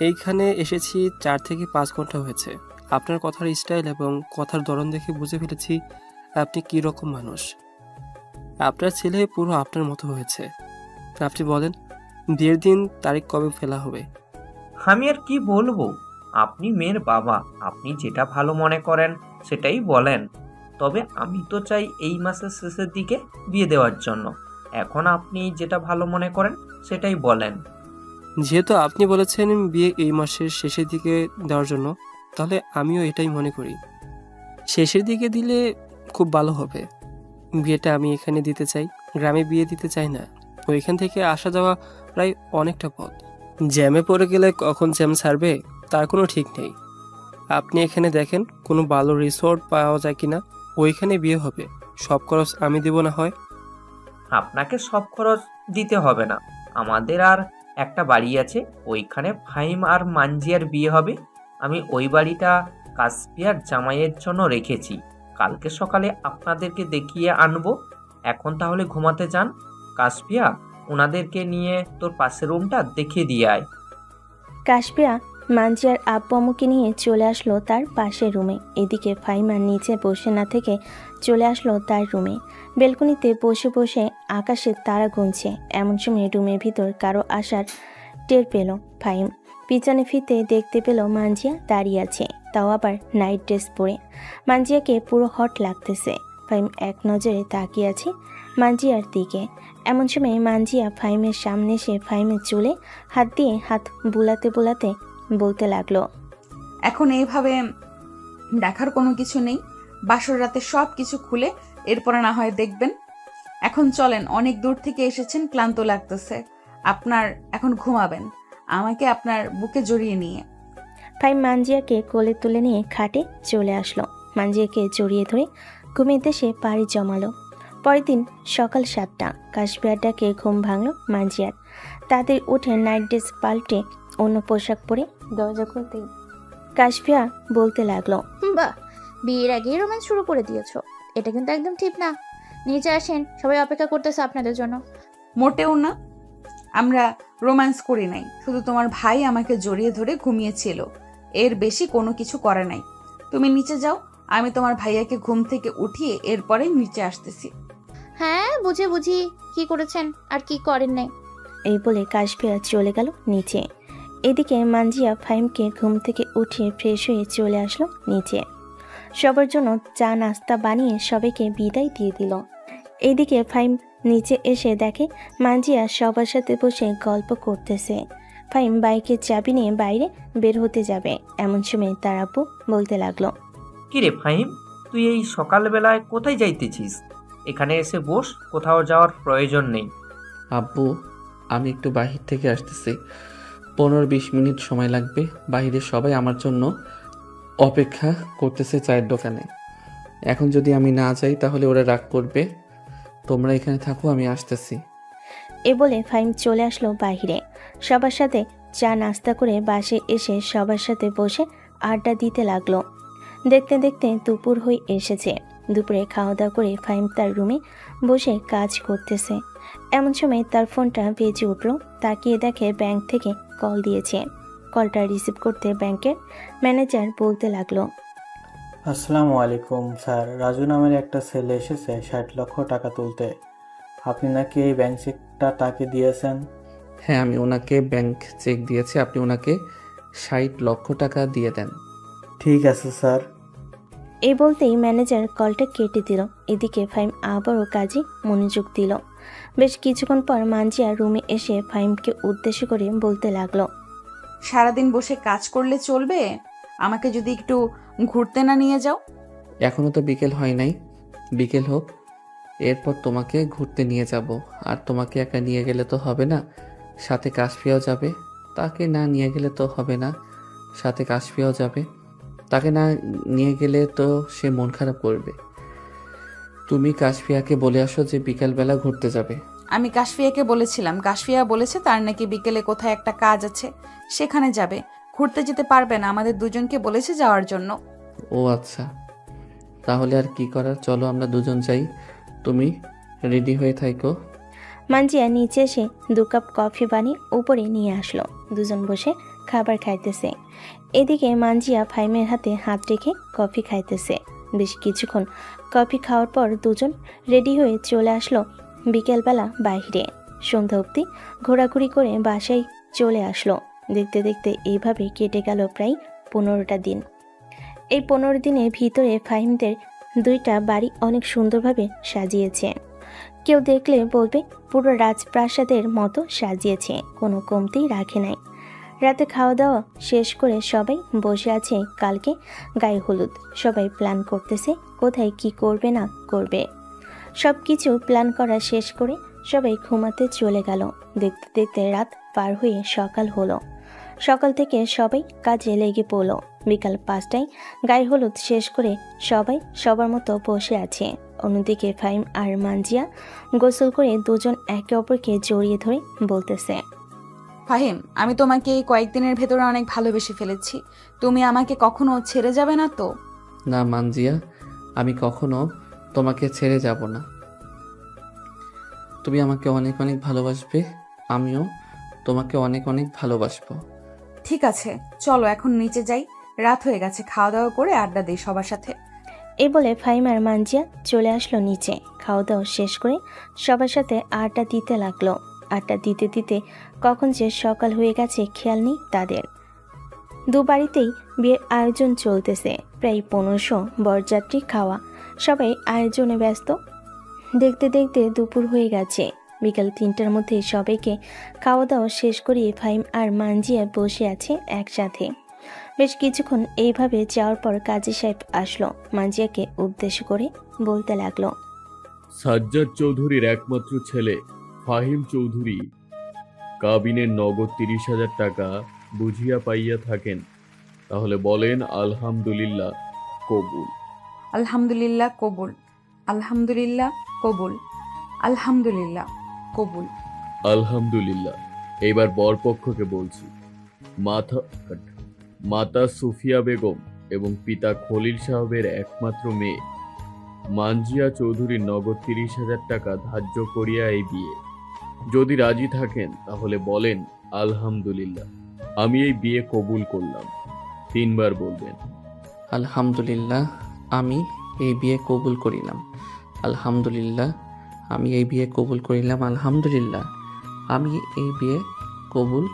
এইখানে এসেছি 4 থেকে 5 ঘন্টা হয়েছে। আপনার কথার স্টাইল এবং কথার ধরন দেখে বুঝে ফেলেছি আপনি কী রকম মানুষ। আপনার ছেলে পুরো আপনার মতো হয়েছে। আপনি বলেন, বিয়ের দিন তারিখ কবে ফেলা হবে? আমি আর কি বলবো, আপনি মেয়ের বাবা, আপনি যেটা ভালো মনে করেন সেটাই বলেন। তবে আমি তো চাই এই মাসের শেষের দিকে বিয়ে দেওয়ার জন্য। এখন আপনি যেটা ভালো মনে করেন সেটাই বলেন। যেহেতু আপনি বলেছেন বিয়ে এই মাসের শেষের দিকে দেওয়ার জন্য, তাহলে আমিও এটাই মনে করি। শেষের দিকে দিলে খুব ভালো হবে। বিয়েটা আমি এখানে দিতে চাই, গ্রামে বিয়ে দিতে চাই না। ওইখান থেকে আসা যাওয়া প্রায় অনেকটা পথ। জ্যামে পড়ে গেলে কখন জ্যাম ছাড়বে তার কোনো ঠিক নেই। আপনি এখানে দেখেন কোনো ভালো রিসোর্ট পাওয়া যায় কিনা, ওইখানে বিয়ে হবে। সব খরচ আমি দেব না হয়? আপনাকে সব খরচ দিতে হবে না। আমাদের আর একটা বাড়ি আছে, ওইখানে ফাহিম আর মানজিয়ার বিয়ে হবে। আমি ওই বাড়িটা কাশফিয়ার জামাইয়ের জন্য রেখেছি। কালকে সকালে আপনাদেরকে দেখিয়ে আনবো। এখন তাহলে ঘুমাতে যান। কাশফিয়া, ওনাদেরকে নিয়ে তোর পাশের রুমটা দেখিয়ে দিয়ে আয়। কাশফিয়া মানজিয়ার আব্বু আম্মুকে নিয়ে চলে আসলো তার পাশের রুমে। এদিকে ফাইমার নিচে বসে না থেকে চলে আসলো তার রুমে। বেলকনিতে বসে বসে আকাশের তারা গুনছে। এমন সময় রুমের ভিতর কারো আসার টের পেল ফাইম। পিছনে ফিরতে দেখতে পেল মানজিয়া দাঁড়িয়ে আছে, তাও আবার নাইট ড্রেস পরে। মানজিয়াকে পুরো হট লাগতেছে। ফাইম এক নজরে তাকিয়ে আছে মানজিয়ার দিকে। এমন সময় মানজিয়া ফাইমের সামনে এসে ফাইমের চুলে হাত দিয়ে হাত বুলাতে বুলাতে বলতে লাগলো, এখন এইভাবে দেখার কোনো কিছু নেই। বাসর রাতে সব কিছু খুলে এরপরে না হয় দেখবেন। এখন চলেন, অনেক দূর থেকে এসেছেন, ক্লান্ত লাগতেছে। আপনার এখন ঘুমাবেন, আমাকে আপনার বুকে জড়িয়ে নিয়ে। ফাইম মানজিয়াকে কোলে তুলে নিয়ে খাটে চলে আসলো। মানজিয়াকে জড়িয়ে ধরে ঘুমের দেশে পাড়ি জমালো। পরের দিন সকাল 7টা, কাশবিয়ার ডাকে ঘুম ভাঙলো মানজিয়ার। তাদের উঠে নাইট ড্রেস পাল্টে অন্য পোশাক পরে দরজা খুলতেই কাশবিয়া বলতে লাগলো, বাহ, বিয়ের আগেই রোম্যান্স শুরু করে দিয়েছো। এটা কিন্তু একদম ঠিক না। নিচে আসেন, সবাই অপেক্ষা করতেছে আপনাদের জন্য। মোটেও না, আমরা রোম্যান্স করি নাই, শুধু তোমার ভাই আমাকে জড়িয়ে ধরে ঘুমিয়েছিল, এর বেশি কোনো কিছু করে নাই। তুমি নিচে যাও, আমি তোমার ভাইয়াকে ঘুম থেকে উঠিয়ে এরপরে নিচে আসতেছি। হ্যাঁ, বুঝি কি করেছেন আর কি করেন নাই। এই বলে কাশবিয়া চলে গেল নিচে। এদিকে মানজিয়া ফাইমকে ঘুম থেকে উঠিয়ে ফ্রেশ হয়ে চলে আসলো নিচে। সবার জন্য চা নাস্তা বানিয়ে সবাইকে বিদায় দিয়ে দিল। এইদিকে ফাইম নিচে এসে দেখে মানজিয়া সবার সাথে বসে গল্প করতেছে। ফাইম বাইকের চাবি নিয়ে বাইরে বের হতে যাবে, এমন সময় তার আব্বু বলতে লাগলো, কিরে ফাহিম, তুই এই সকালবেলায় কোথায় যাইতেছিস? এখানে এসে বস, কোথাও যাওয়ার প্রয়োজন নেই। আব্বু, আমি একটু বাহির থেকে আসতেছি, 15-20 মিনিট সময় লাগবে। বাহিরে সবাই আমার জন্য অপেক্ষা করতেছে চায়ের দোকানে। এখন যদি আমি না যাই তাহলে ওরা রাগ করবে। তোমরা এখানে থাকো, আমি আসতেছি। এ বলে ফাইম চলে আসলো বাহিরে। সবার সাথে চা নাস্তা করে বাসে এসে সবার সাথে বসে আড্ডা দিতে লাগলো। দেখতে দেখতে দুপুর হয়ে এসেছে। দুপুরে খাওয়া দাওয়া করে ফাইম তার রুমে বসে কাজ করতেছে। এমন সময় তার ফোনটা বেজে উঠল। তাকিয়ে দেখে ব্যাংক থেকে কল দিয়েছে। কলটা রিসিভ করতে ব্যাংকের ম্যানেজার বলতে লাগলো, আসসালামু আলাইকুম স্যার, রাজু নামের একটা ছেলে এসেছে 60 লক্ষ টাকা তুলতে। আপনি নাকি এই ব্যাংক চেকটা তাকে দিয়েছেন? হ্যাঁ, আমি ওনাকে ব্যাংক চেক দিয়েছি, আপনি ওনাকে 60 লক্ষ টাকা দিয়ে দেন। ঠিক আছে স্যার। এই বলতেই ম্যানেজার কলটা কেটে দিল। এদিকে ফাইম আবারও কাজে মনোযোগ দিল। বেশ কিছুক্ষণ পর মানজিয়া রুমে এসে ফাইমকে উদ্দেশ্য করে বলতে লাগলো, সারাদিন বসে কাজ করলে চলবে? আমাকে যদি একটু ঘুরতে না নিয়ে যাও? এখনো তো বিকেল হয় নাই, বিকেল হোক, এরপর তোমাকে ঘুরতে নিয়ে যাব। আর তোমাকে একা নিয়ে গেলে তো হবে না, সাথে কাশফিয়াও যাবে। তাকে না নিয়ে গেলে তো হবে না, সাথে কাশফিয়াও যাবে। তাকে না নিয়ে গেলে তো সে মন খারাপ করবে। তুমি কাশফিয়াকে বলে আসো যে বিকালবেলা ঘুরতে যাবে। আমি কাশফিয়াকে বলেছিলাম, কাশফিয়া বলেছে তার নাকি বিকেলে কোথায় একটা কাজ আছে, সেখানে যাবে। ঘুরতে যেতে পারবে না, আমাদের দুজনকে বলেছে যাওয়ার জন্য। ও আচ্ছা, তাহলে আর কি করার, চলো আমরা দুজন যাই। তুমি রেডি হয়ে থাকো। মানজিয়া নিচে এসে 2 কাপ কফি বানিয়ে উপরে নিয়ে আসলো। দুজন বসে খাবার খাইতেছে। এদিকে মানজিয়া ফাইমের হাতে হাত রেখে কফি খাইতেছে। বেশ কিছুক্ষণ কফি খাওয়ার পর দুজন রেডি হয়ে চলে আসলো বিকেলবেলা বাইরে। সন্ধ্যা অবধি ঘোরাঘুরি করে বাসায় চলে আসলো। দেখতে দেখতে এইভাবে কেটে গেল প্রায় 15টা দিন। এই 15 দিনের ভিতরে ফাহিমদের 2টা বাড়ি অনেক সুন্দরভাবে সাজিয়েছে। কেউ দেখলে বলবে পুরো রাজপ্রাসাদের মতো সাজিয়েছে, কোনো কমতি রাখে নাই। রাতে খাওয়া দাওয়া শেষ করে সবাই বসে আছে কালকে গায়ে হলুদ। সবাই প্ল্যান করতেছে কোথায় কি করবে না করবে। সব কিছু প্ল্যান করা শেষ করে সবাই ঘুমাতে চলে গেল। দেখতে দেখতে রাত পার হয়ে সকাল হলো। সকাল থেকে সবাই কাজে লেগে পড়লো। বিকাল 5টায় গায়ে হলুদ শেষ করে সবাই সবার মতো বসে আছে। অন্যদিকে ফাইম আর মানজিয়া গোসল করে দুজন একে অপরকে জড়িয়ে ধরে বলতেছে, ফাহিম, আমি তোমাকে এই কয়েকদিনের ভেতরে অনেক ভালোবেসে ফেলেছি। তুমি আমাকে কখনো ছেড়ে যাবে না তো? না মানজিয়া, আমি কখনো তোমাকে ছেড়ে যাব না। তুমি আমাকে অনেক অনেক ভালোবাসবে, আমিও তোমাকে অনেক অনেক ভালোবাসবো। ঠিক আছে, চলো এখন নিচে যাই, রাত হয়ে গেছে, খাওয়া দাওয়া করে আড্ডা দিই সবার সাথে। এই বলে ফাইম আর মানজিয়া চলে আসলো নিচে। খাওয়া দাওয়া শেষ করে সবার সাথে আড্ডা দিতে লাগলো। আড্ডা দিতে দিতে কখন যে সকাল হয়ে গেছে খেয়াল নেই তাদের। 2 বাড়িতেই বিয়ের আয়োজন চলতেছে। প্রায় 1500 বরযাত্রী খাওয়া, সবাই আয়োজনে ব্যস্ত। দেখতে দেখতে দুপুর হয়ে গেছে। বিকাল 3টার মধ্যে সবাইকে খাওয়া দাওয়া শেষ করিয়ে ফাইম আর মানজিয়া বসে আছে একসাথে। বেশ কিছুক্ষণ এইভাবে যাওয়ার পর কাজী সাহেব আসলো। মানজিয়াকে উদ্দেশ্য করে বলতে লাগলো, সাজ্জাদ চৌধুরীর একমাত্র ছেলে ফাহিম চৌধুরী কাবিনের নগদ 30,000 টাকা বুঝিয়া পাইয়া থাকেন, তাহলে বলেন আলহামদুলিল্লাহ কবুল। আলহামদুলিল্লাহ কবুল, আলহামদুলিল্লাহ কবুল, আলহামদুলিল্লাহ কবুল। আলহামদুলিল্লাহ। এইবার বরপক্ষকে বলছি, মাতা সুফিয়া বেগম এবং পিতা খলিল সাহেবের একমাত্র মেয়ে মানজিয়া চৌধুরীর নগদ 30,000 টাকা ধার্য করিয়া এই বিয়ে। যদি রাজি থাকেন তাহলে বলেন আলহামদুলিল্লাহ, আমি এই বিয়ে কবুল করলাম। 3 বার বলবেন। আলহামদুলিল্লাহ, আমি এই বিয়ে কবুল করিলাম। আলহামদুলিল্লাহ, আমি এই বিয়ে কবুল করিলাম। আলহামদুলিল্লাহ, আমি এই বিয়ে কবুল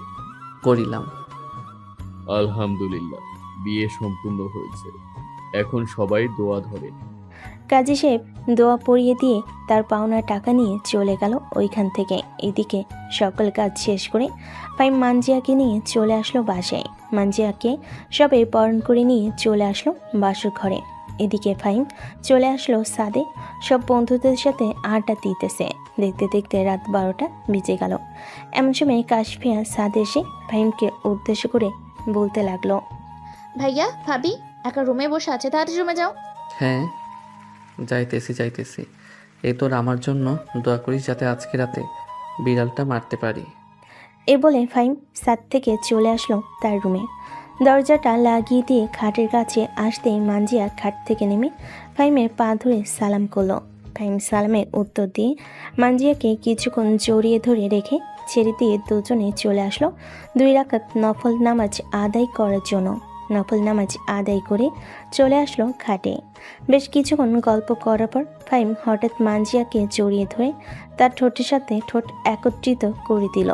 করিলাম। আলহামদুলিল্লাহ, বিয়ে সম্পূর্ণ হয়েছে। এখন সবাই দোয়া ধরে। কাজী সাহেব দোয়া পড়িয়ে দিয়ে তার পাওনা টাকা নিয়ে চলে গেল ওইখান থেকে। এদিকে সকল কাজ শেষ করে ফাহিম মানজিয়াকে নিয়ে চলে আসলো বাসায়। মানজিয়াকে সবে বরণ করে নিয়ে চলে আসলো বাসর ঘরে। এদিকে ফাহিম চলে আসলো ছাদে, সব বন্ধুদের সাথে আড্ডা দিতেছে। দেখতে দেখতে রাত 12টা বেজে গেল। এমন সময় কাশফিয়া ছাদে এসে ফাহিমকে উদ্দেশ্য করে বলতে লাগলো, ভাইয়া ভাবি একা রুমে বসে আছে, তাড়াতাড়ি রুমে যাও। হ্যাঁ, যাইতেছি। এই তোর আমার জন্য দোয়া করিস যাতে আজকে রাতে বিড়ালটা মারতে পারি। এ বলে ফাহিম ছাদ থেকে চলে আসলো তার রুমে। দরজাটা লাগিয়ে দিয়ে খাটের কাছে আসতেই মানজিয়া খাট থেকে নেমে ফাহিমের পা ধরে সালাম করলো। ফাহিম সালামের উত্তর দিয়ে মানজিয়াকে কিছুক্ষণ জড়িয়ে ধরে রেখে ছেড়ে দিয়ে দুজনে চলে আসলো 2 রাকাত নফল নামাজ আদায় করার জন্য। নফল নামাজ আদায় করে চলে আসলো খাটে। বেশ কিছুক্ষণ গল্প করার পর ফাহিম হঠাৎ মানজিয়াকে জড়িয়ে ধরে তার ঠোঁটের সাথে ঠোঁট একত্রিত করে দিল।